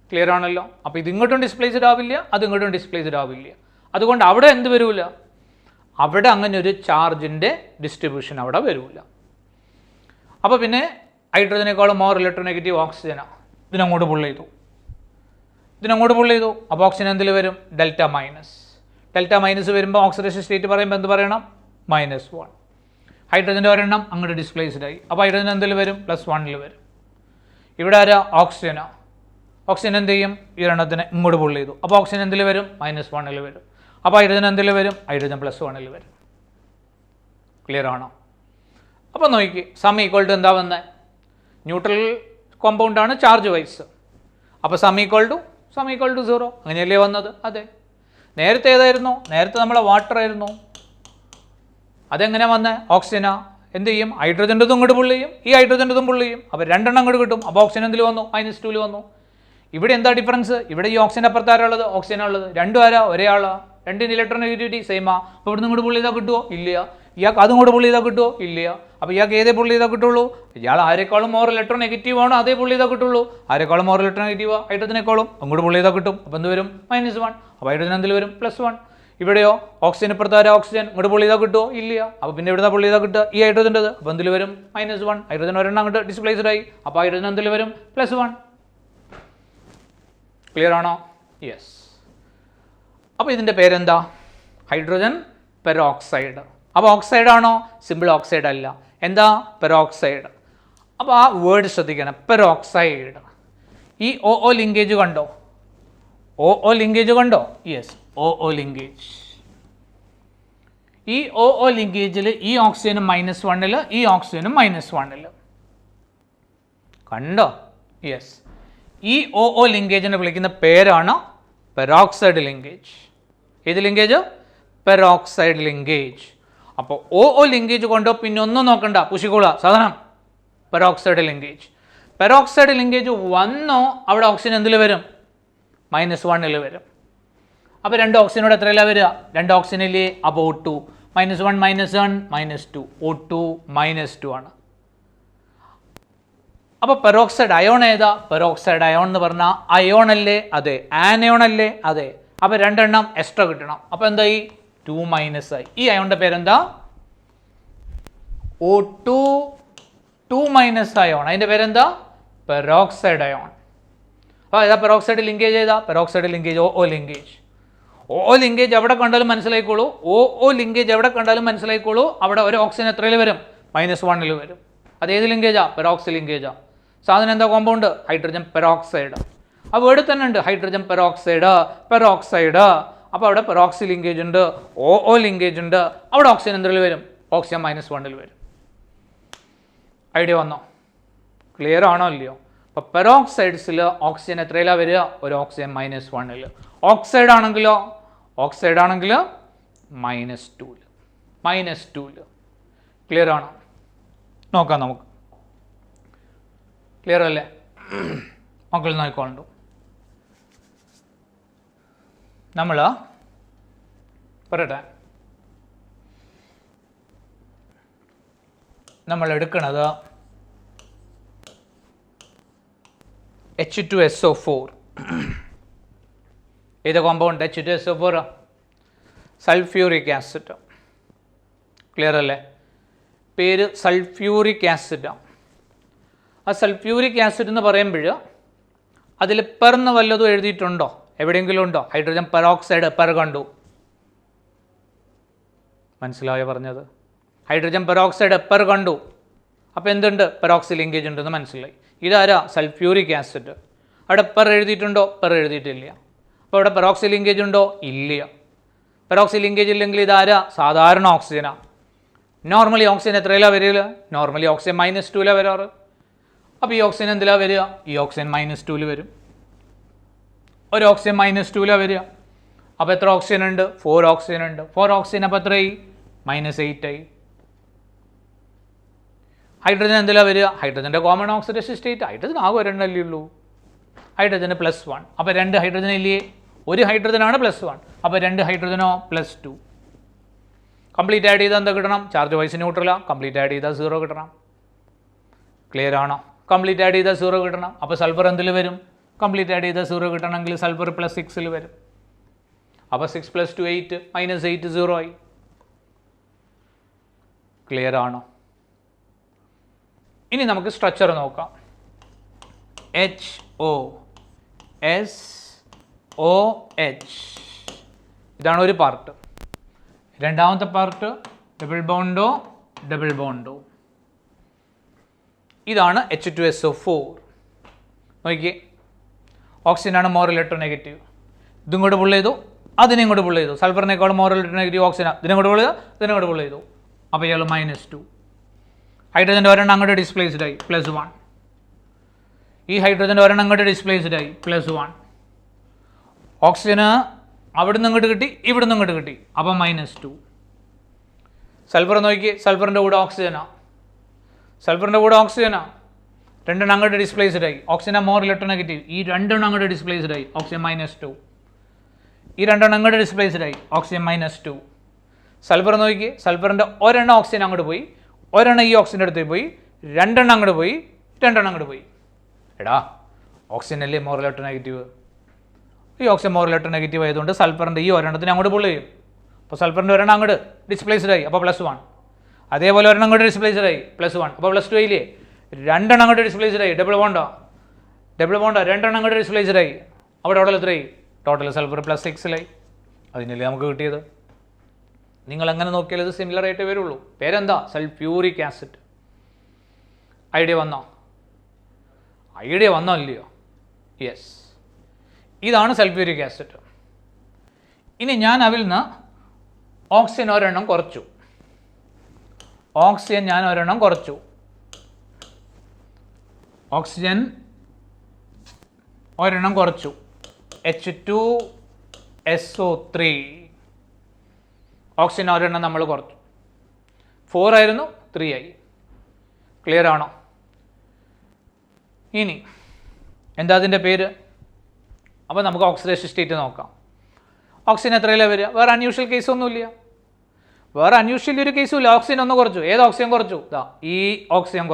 ക്ലിയർ ആണല്ലോ. അപ്പോൾ ഇത് ഇങ്ങോട്ടും ഡിസ്പ്ലേസ്ഡ് ആവില്ല, അത് ഇങ്ങോട്ടും ഡിസ്പ്ലേസ്ഡ് ആവില്ല. അതുകൊണ്ട് അവിടെ എന്ത് വരില്ല? അവിടെ അങ്ങനെ ഒരു ചാർജിൻ്റെ ഡിസ്ട്രിബ്യൂഷൻ അവിടെ വരില്ല. അപ്പോൾ പിന്നെ ഹൈഡ്രജനേക്കാളും മോർ ഇലക്ട്രോനെഗറ്റീവ് ഓക്സിജനാണ്. ഇതിനങ്ങോട്ട് പുള്ളി ചെയ്തു, അപ്പോൾ ഓക്സിജൻ എന്തിൽ വരും? Delta minus. ഡെൽറ്റ മൈനസ് വരുമ്പോൾ ഓക്സിഡേഷൻ സ്റ്റേറ്റ് പറയുമ്പോൾ എന്ത് പറയണം? -1. ഹൈഡ്രജൻ്റെ ഒരെണ്ണം അങ്ങോട്ട് ഡിസ്പ്ലേസ്ഡ് ആയി, അപ്പോൾ ഹൈഡ്രജൻ എന്തിൽ വരും? +1 വരും. ഇവിടെ ആരാ? ഓക്സിജനാണ്. ഓക്സിജൻ എന്ത് ചെയ്യും? ഈ എണ്ണത്തിന് ഇങ്ങോട്ട് പുള്ളി ചെയ്തു, അപ്പോൾ ഓക്സിജൻ എന്തിൽ വരും? -1 വരും. അപ്പോൾ ഹൈഡ്രജൻ എന്തിൽ വരും? ഹൈഡ്രജൻ +1 വരും. ക്ലിയർ ആണോ? അപ്പോൾ നോക്കി, സം ഈക്വൽ ടു എന്താ വന്നത്? ന്യൂട്രൽ കോമ്പൗണ്ടാണ് ചാർജ് വൈസ്. അപ്പോൾ സം ഈക്വൽ ടു 0. അങ്ങനെയല്ലേ വന്നത്? അതെ. നേരത്തെ ഏതായിരുന്നു? നേരത്തെ നമ്മളെ വാട്ടർ ആയിരുന്നു. അതെങ്ങനെ വന്നത്? ഓക്സിജനാ. എന്ത് ചെയ്യും? ഹൈഡ്രജൻ്റെതും ഇങ്ങോട്ട് പുള്ളി ചെയ്യും, ഈ ഹൈഡ്രജൻ്റെതും പുള്ളി ചെയ്യും. അപ്പോൾ രണ്ടെണ്ണം അങ്ങോട്ട് കിട്ടും. അപ്പോൾ ഓക്സിജൻ എന്തിൽ വന്നു? -2 വന്നു. ഇവിടെ എന്താ ഡിഫറൻസ്? ഇവിടെ ഈ ഓക്സിജൻ അപ്പുറത്ത് ആരാളുള്ളത്? ഓക്സിജനാണുള്ളത്. രണ്ടും ആരാ? ഒരേ ആളാ. രണ്ടിന് ഇലക്ട്രോനെഗറ്റിവിറ്റി സെയിമാ. അപ്പോൾ ഇവിടുന്ന് ഇങ്ങോട്ട് പുള്ളി ചെയ്താൽ കിട്ടുമോ? ഇല്ല. ഇയാൾക്ക് അതും കൂടെ പുള്ളി ചെയ്താൽ കിട്ടുമോ? ഇല്ല. അപ്പോൾ ഇയാൾക്ക് ഏതേ പുള്ളി ചെയ്താൽ കിട്ടുള്ളൂ? ഇയാൾ ആരെക്കാളും മോർ ഇലക്ട്രോനെഗറ്റീവ് ആണോ അതേ പുള്ളി ചെയ്താൽ കിട്ടുള്ളൂ. ആരെക്കാളും മോർ ഇലക്ട്രോനെഗറ്റീവ് ഹൈഡ്രജനേക്കാളും അങ്ങോട്ട് പുള്ളി ചെയ്താൽ കിട്ടും. അപ്പോൾ എന്ത് വരും? -1. അപ്പോൾ ഹൈഡ്രജൻ എന്തിൽ വരും? +1. ഇവിടെയോ ഓക്സിജൻ ഇപ്പുറത്ത് ആരാ? ഓക്സിജൻ. ഇങ്ങോട്ട് പുള്ളി ചെയ്താൽ കിട്ടുമോ? ഇല്ല. അപ്പോൾ പിന്നെ ഇവിടുന്ന് പുള്ളി ചെയ്താൽ കിട്ടുക ഈ ഹൈഡ്രജൻ്റെത്. അപ്പോൾ എന്തിൽ വരും? -1. ഹൈഡ്രജൻ ഒരെണ്ണം അങ്ങോട്ട് ഡിസ്പ്ലേസ്ഡ് ആയി, അപ്പോൾ ഹൈഡ്രജൻ എന്തിൽ വരും? +1. ക്ലിയർ ആണോ? യെസ്. അപ്പോൾ ഇതിൻ്റെ പേരെന്താ? Hydrogen peroxide. അപ്പോൾ ഓക്സൈഡ് ആണോ? സിമ്പിൾ ഓക്സൈഡ് അല്ല. എന്താ? പെറോക്സൈഡ്. അപ്പോൾ ആ വേർഡ് ശ്രദ്ധിക്കണം, പെറോക്സൈഡ്. ഈ OO ലിങ്കേജ് കണ്ടോ? OO ലിങ്കേജ് കണ്ടോ? Yes, OO linkage. ഈ OO ലിങ്കേജിൽ ഈ ഓക്സിജനും -1, ഈ ഓക്സിജനും -1 കണ്ടോ? യെസ്. ഈ OO ലിങ്കേജിനെ വിളിക്കുന്ന പേരാണ് പെറോക്സൈഡ് ലിങ്കേജ്. ഏത് ലിങ്കേജ്? Peroxide linkage. അപ്പോൾ OO ലിങ്കേജ് കൊണ്ടോ പിന്നെ ഒന്നും നോക്കണ്ട, പുഷിക്കോളാം സാധനം. Peroxide linkage. പെറോക്സൈഡ് ലിങ്കേജ് വന്നോ അവിടെ ഓക്സിജൻ എന്തിൽ വരും? -1 വരും. അപ്പോൾ രണ്ട് ഓക്സിജനോട് എത്രയിലാണ് വരിക? രണ്ട് ഓക്സിജനിൽ അപ്പോൾ O2 -1 -2 O2 -2 ആണ്. അപ്പോൾ പെറോക്സൈഡ് അയോൺ ഏതാ? പെറോക്സൈഡ് അയോൺ എന്ന് പറഞ്ഞാൽ അയോൺ അല്ലേ? അതെ. ആനയോൺ അല്ലേ? അതെ. അപ്പോൾ രണ്ടെണ്ണം എക്സ്ട്രാ കിട്ടണം. അപ്പോൾ എന്തായി? 2- ആയി. ഈ അയോണിൻ്റെ പേരെന്താ? O2 2- ion. അതിൻ്റെ പേരെന്താ? Peroxide ion. അപ്പോൾ ഏതാ പെറോക്സൈഡ് ലിങ്കേജ്? ഏതാ peroxide linkage? OO linkage. OO linkage എവിടെ കണ്ടാലും മനസ്സിലായിക്കോളൂ. OO ലിങ്കേജ് എവിടെ കണ്ടാലും മനസ്സിലായിക്കോളൂ. അവിടെ ഒരു ഓക്സിജൻ എത്രയിൽ വരും? -1 വരും. അതേത് ലിങ്കേജാ? പെറോക്സൈഡ് ലിങ്കേജാ. സാധനം എന്താ? Compound hydrogen peroxide. ആ വേർഡ് തന്നെ ഉണ്ട്, ഹൈഡ്രജൻ പെറോക്സൈഡ്, പെറോക്സൈഡ്. അപ്പോൾ അവിടെ പെറോക്സി ലിങ്കേജ് ഉണ്ട്, OO ലിങ്കേജ് ഉണ്ട്. അവിടെ ഓക്സിജൻ എന്തിൽ വരും? ഓക്സിജൻ -1 വരും. ഐഡിയ വന്നോ? ക്ലിയർ ആണോ ഇല്ലയോ? അപ്പോൾ പെറോക്സൈഡ്സിൽ ഓക്സിജൻ എത്രയിലാണ് വരിക? ഒരു ഓക്സിജൻ -1. ഓക്സൈഡ് ആണെങ്കിലോ? ഓക്സൈഡ് ആണെങ്കിൽ -2. ക്ലിയർ ആണോ? നോക്കാം നമുക്ക്. ക്ലിയർ അല്ലേ? മക്കൾ നോക്കിക്കൊണ്ടു. നമ്മൾ പറയട്ടെ, നമ്മൾ എടുക്കുന്നത് H2SO4. ഏത് compound? H2SO4 sulphuric acid. Clear അല്ലേ? പേര് സൾഫ്യൂറിക് ആസിഡാണ്. ആ സൾഫ്യൂറിക് ആസിഡ് എന്ന് പറയുമ്പോൾ അതിൽ പെർന്ന് വല്ലതും എഴുതിയിട്ടുണ്ടോ? എവിടെയെങ്കിലും ഉണ്ടോ? ഹൈഡ്രജൻ പെറോക്സൈഡ് പെർ കണ്ടു. മനസ്സിലായോ പറഞ്ഞത്? ഹൈഡ്രജൻ പെറോക്സൈഡ് പെർ കണ്ടു. അപ്പോൾ എന്തുണ്ട്? പെറോക്സി ലിങ്കേജ് ഉണ്ടെന്ന് മനസ്സിലായി. ഇതാരാ? Sulphuric acid. അവിടെ പെർ എഴുതിയിട്ടുണ്ടോ? പെർ എഴുതിയിട്ടില്ല. അപ്പോൾ അവിടെ പെറോക്സി ലിങ്കേജ് ഉണ്ടോ? ഇല്ല. പെറോക്സി ലിങ്കേജ് ഇല്ലെങ്കിൽ ഇതാരാ? സാധാരണ ഓക്സിജനാണ്. നോർമലി ഓക്സിജൻ എത്രയിലാണ് വരിക? നോർമലി ഓക്സിജൻ -2 വരാറ്. അപ്പോൾ ഈ ഓക്സിജൻ എന്തിലാണ് വരിക? ഈ ഓക്സിജൻ -2 വരും. ഒരു ഓക്സിജൻ -2 വരിക. അപ്പോൾ എത്ര ഓക്സിജൻ ഉണ്ട്? 4 ഓക്സിജൻ ഉണ്ട്. 4 ഓക്സിജൻ അപ്പോൾ എത്രയായി? -8 ആയി. ഹൈഡ്രജൻ എന്തിലാണ് വരിക? ഹൈഡ്രജൻ്റെ കോമൺ ഓക്സിഡേഷൻ സ്റ്റേറ്റ്. ഹൈഡ്രജൻ ആകെ ഒരെണ്ണല്ലേ ഉള്ളൂ. ഹൈഡ്രജന് +1. അപ്പോൾ 2 ഹൈഡ്രജൻ ഇല്ലേ? ഒരു ഹൈഡ്രജനാണ് +1. അപ്പോൾ 2 ഹൈഡ്രജനോ +2. കംപ്ലീറ്റ് ആഡ് ചെയ്താൽ എന്താ കിട്ടണം? ചാർജ് വൈസ് ന്യൂട്രലാണ്. കംപ്ലീറ്റ് ആഡ് ചെയ്താൽ 0 കിട്ടണം. ക്ലിയർ ആണോ? കംപ്ലീറ്റ് ആഡ് ചെയ്താൽ 0 കിട്ടണം. അപ്പോൾ സൾഫർ എന്തിൽ വരും? കംപ്ലീറ്റ് ആഡ് ചെയ്താൽ 0 കിട്ടണമെങ്കിൽ സൾഫർ +6 വരും. അപ്പോൾ 6 + 2 8, -8 0 ആയി. ക്ലിയർ ആണോ? ഇനി നമുക്ക് സ്ട്രക്ചർ നോക്കാം. HOSOH ഇതാണ് ഒരു പാർട്ട്. രണ്ടാമത്തെ പാർട്ട് ഡബിൾ ബോണ്ടോ. ഇതാണ് H2SO4. നോക്കിയേ, ഓക്സിജൻ ആണ് മോർ ഇലക്ട്രോനെഗറ്റീവ്. ഇതും ഇങ്ങോട്ട് പുൾ ചെയ്തു, അതിനെ ഇങ്ങോട്ട് പുൾ ചെയ്തു. സൾഫറിനേക്കാൾ മോർ ഇലക്ട്രോനെഗറ്റീവ് ഓക്സിജൻ, ഇതിനങ്ങോട്ട് പുൾ ചെയ്തു, ഇതിനങ്ങോട്ട് പുൾ ചെയ്തു. അപ്പോൾ ഇയാൾ -2. ഹൈഡ്രജൻ്റെ ഒരെണ്ണം അങ്ങോട്ട് ഡിസ്പ്ലേസ്ഡ് ആയി +1. ഈ ഹൈഡ്രജൻ്റെ ഒരെണ്ണം അങ്ങോട്ട് ഡിസ്പ്ലേസ്ഡ് ആയി +1. ഓക്സിജന് അവിടുന്ന് ഇങ്ങോട്ട് കിട്ടി, ഇവിടുന്ന് ഇങ്ങോട്ട് കിട്ടി. അപ്പം -2. സൾഫർ നോക്കി, സൾഫറിൻ്റെ കൂടെ ഓക്സിജനാണ്. രണ്ടെണ്ണം അങ്ങോട്ട് ഡിസ്പ്ലേസ്ഡ് ആയി. Oxygen more electronegative. ഈ രണ്ടെണ്ണം അങ്ങോട്ട് ഡിസ്പ്ലേസ്ഡ് ആയി. ഓക്സിജൻ -2. ഈ രണ്ടെണ്ണം അങ്ങോട്ട് ഡിസ്പ്ലേസ്ഡ് ആയി. ഓക്സിജൻ -2. സൾഫർ നോക്കി, സൾഫറിൻ്റെ ഒരെണ്ണം ഓക്സിജൻ അങ്ങോട്ട് പോയി, ഒരെണ്ണം ഈ ഓക്സിജൻ്റെ അടുത്തേക്ക് പോയി, രണ്ടെണ്ണം അങ്ങോട്ട് പോയി, രണ്ടെണ്ണം അങ്ങോട്ട് പോയി. എടാ, ഓക്സിജൻ അല്ലേ മോർ ഇലക്ട്രോനെഗറ്റീവ്. ഈ ഓക്സിജൻ മോർ ഇലക്ട്രോനെഗറ്റീവ് ആയതുകൊണ്ട് സൾഫറിൻ്റെ ഈ ഒരെണ്ണത്തിന് അങ്ങോട്ട് പുൾ ചെയ്യും. അപ്പോൾ സൾഫറിൻ്റെ ഒരെണ്ണം അങ്ങോട്ട് ഡിസ്പ്ലേസ്ഡ് ആയി. അപ്പോൾ +1. അതേപോലെ ഒരെണ്ണം അങ്ങോട്ട് ഡിസ്പ്ലേസ്ഡ് ആയി +1. അപ്പോൾ +2 ആയില്ലേ? രണ്ടെണ്ണം അങ്ങോട്ട് ഡിസ്പ്ലേസ്ഡ് ആയി. ഡബിൾ ബോണ്ടോ രണ്ടെണ്ണം അങ്ങോട്ട് ഡിസ്പ്ലേസ്ഡ് ആയി. അപ്പോൾ ടോട്ടൽ എത്രയായി? ടോട്ടൽ സൾഫർ +6 അതിനല്ലേ നമുക്ക് കിട്ടിയത്. നിങ്ങൾ എങ്ങനെ നോക്കിയാൽ ഇത് സിമിലർ ആയിട്ടേ വരുള്ളൂ. പേരെന്താ? Sulphuric acid. ഐഡിയ വന്നോ ഇല്ലയോ? യെസ്, ഇതാണ് സൾഫ്യൂരിക് ആസിഡ്. ഇനി ഞാൻ അതിൽ നിന്ന് ഓക്സിജൻ ഒരെണ്ണം കുറച്ചു. ഓക്സിജൻ ഒരെണ്ണം കുറച്ചു. H2SO3. ഓക്സിജൻ ഒരെണ്ണം നമ്മൾ കുറച്ചു. 4 ആയിരുന്നു, 3 ആയി. ക്ലിയർ ആണോ? ഇനി എന്താ അതിൻ്റെ പേര്? അപ്പോൾ നമുക്ക് ഓക്സിഡേഷൻ സ്റ്റേറ്റ് നോക്കാം. ഓക്സിജൻ എത്രയിലാണ് വരിക? വേറെ അൺയൂഷ്വൽ കേസൊന്നുമില്ല. വേറെ അൺയൂഷ്വൽ ഒരു കേസും ഇല്ല. ഓക്സിജൻ ഒന്ന് കുറച്ചു. ഏത് ഓക്സിജൻ കുറച്ചു? ഈ ഓക്സിജൻ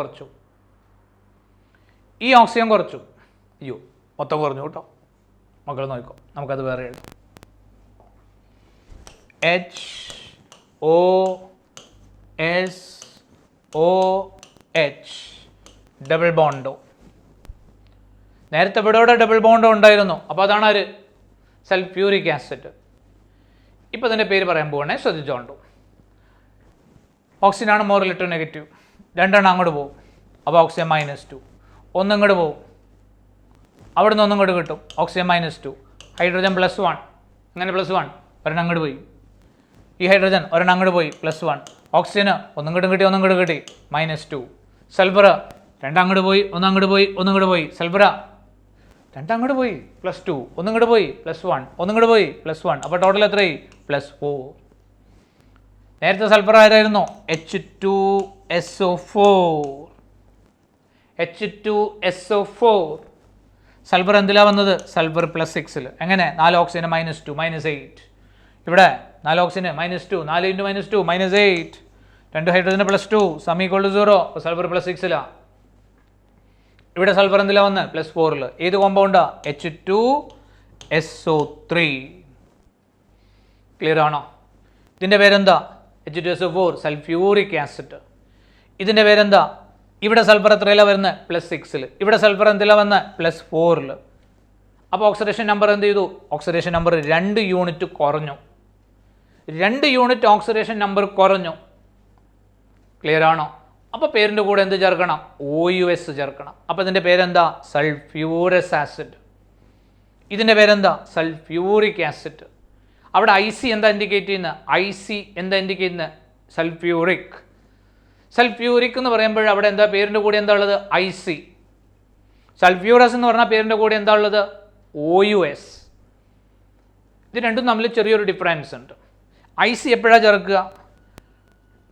കുറച്ചു. അയ്യോ, മൊത്തം കുറഞ്ഞു കേട്ടോ. മക്കൾ നോക്കോ, നമുക്കത് വേറെ എഴുതാം. HOSOH ഡബിൾ ബോണ്ടോ. നേരത്തെ ഇവിടെ ഡബിൾ ബോണ്ടോ ഉണ്ടായിരുന്നു. അപ്പോൾ അതാണ് ഒരു സൾഫ്യൂരിക് ആസിഡ്. ഇപ്പോൾ ഇതിൻ്റെ പേര് പറയാൻ പോകണേ, ശ്രദ്ധിച്ചോണ്ടു. ഓക്സിജൻ ആണ് മോർ ഇലക്ട്രോനെഗറ്റീവ്. രണ്ടെണ്ണം അങ്ങോട്ട് പോകും. അപ്പോൾ ഓക്സിജൻ -2. ഒന്ന് ഇങ്ങോട്ട് പോകും, അവിടുന്ന് ഒന്നും ഇങ്ങോട്ട് കിട്ടും. ഓക്സിജൻ -2. ഹൈഡ്രജൻ +1. അങ്ങനെ +1 ഒരെണ്ണം അങ്ങോട്ട് പോയി. ഈ ഹൈഡ്രജൻ ഒരെണ്ണം അങ്ങോട്ട് പോയി +1. ഓക്സിജന് ഒന്നും കിട്ടും കിട്ടി, -2. സൾഫർ രണ്ടങ്ങോട്ട് പോയി, ഒന്നങ്ങോട്ട് പോയി, ഒന്നിങ്ങോട്ട് പോയി. സൾഫർ രണ്ടങ്ങോട്ട് പോയി +2, ഒന്നിങ്ങോട്ട് പോയി +1, ഒന്നിങ്ങോട്ട് പോയി +1. അപ്പോൾ ടോട്ടൽ എത്രയായി? +4. നേരത്തെ സൾഫർ ആരായിരുന്നു? H2SO4. സൾഫർ എന്തിലാണ് വന്നത്? സൾഫർ +6. എങ്ങനെ? 4 ഓക്സിജന് -2, -8. ഇവിടെ 4 ഓക്സിജന് -2, 4 × -2 -8. 2 ഹൈഡ്രജന് +2 =0. സൾഫർ +6. ഇവിടെ സൾഫർ എന്തിലാണ് വന്ന്? +4. ഏത് കോമ്പൗണ്ടാ? H2SO3. ക്ലിയർ ആണോ? ഇതിൻ്റെ പേരെന്താ? H2SO4 sulphuric acid. ഇതിൻ്റെ പേരെന്താ? ഇവിടെ സൾഫർ എത്രയിലാണ് വരുന്നത്? +6. ഇവിടെ സൾഫർ എന്തിലാണ് വന്ന്? +4. അപ്പോൾ ഓക്സിഡേഷൻ നമ്പർ എന്ത് ചെയ്തു? ഓക്സിഡേഷൻ നമ്പർ 2 യൂണിറ്റ് കുറഞ്ഞു. 2 യൂണിറ്റ് ഓക്സിഡേഷൻ നമ്പർ കുറഞ്ഞു. ക്ലിയർ ആണോ? അപ്പോൾ പേരിൻ്റെ കൂടെ എന്ത് ചേർക്കണം? OUS ചേർക്കണം. അപ്പോൾ ഇതിൻ്റെ പേരെന്താ? Sulphurous acid. ഇതിൻ്റെ പേരെന്താ? Sulphuric acid. അവിടെ IC എന്താ ഇൻഡിക്കേറ്റ് ചെയ്യുന്നത്? സൾഫ്യൂറിക് എന്ന് പറയുമ്പോൾ അവിടെ എന്താ പേരിൻ്റെ കൂടെ എന്താ ഉള്ളത്? IC. സൾഫ്യൂറസ് എന്ന് പറഞ്ഞാൽ പേരിൻ്റെ കൂടെ എന്താ ഉള്ളത്? OUS. ഇത് രണ്ടും തമ്മിൽ ചെറിയൊരു ഡിഫറൻസ് ഉണ്ട്. IC എപ്പോഴാണ് ചേർക്കുക?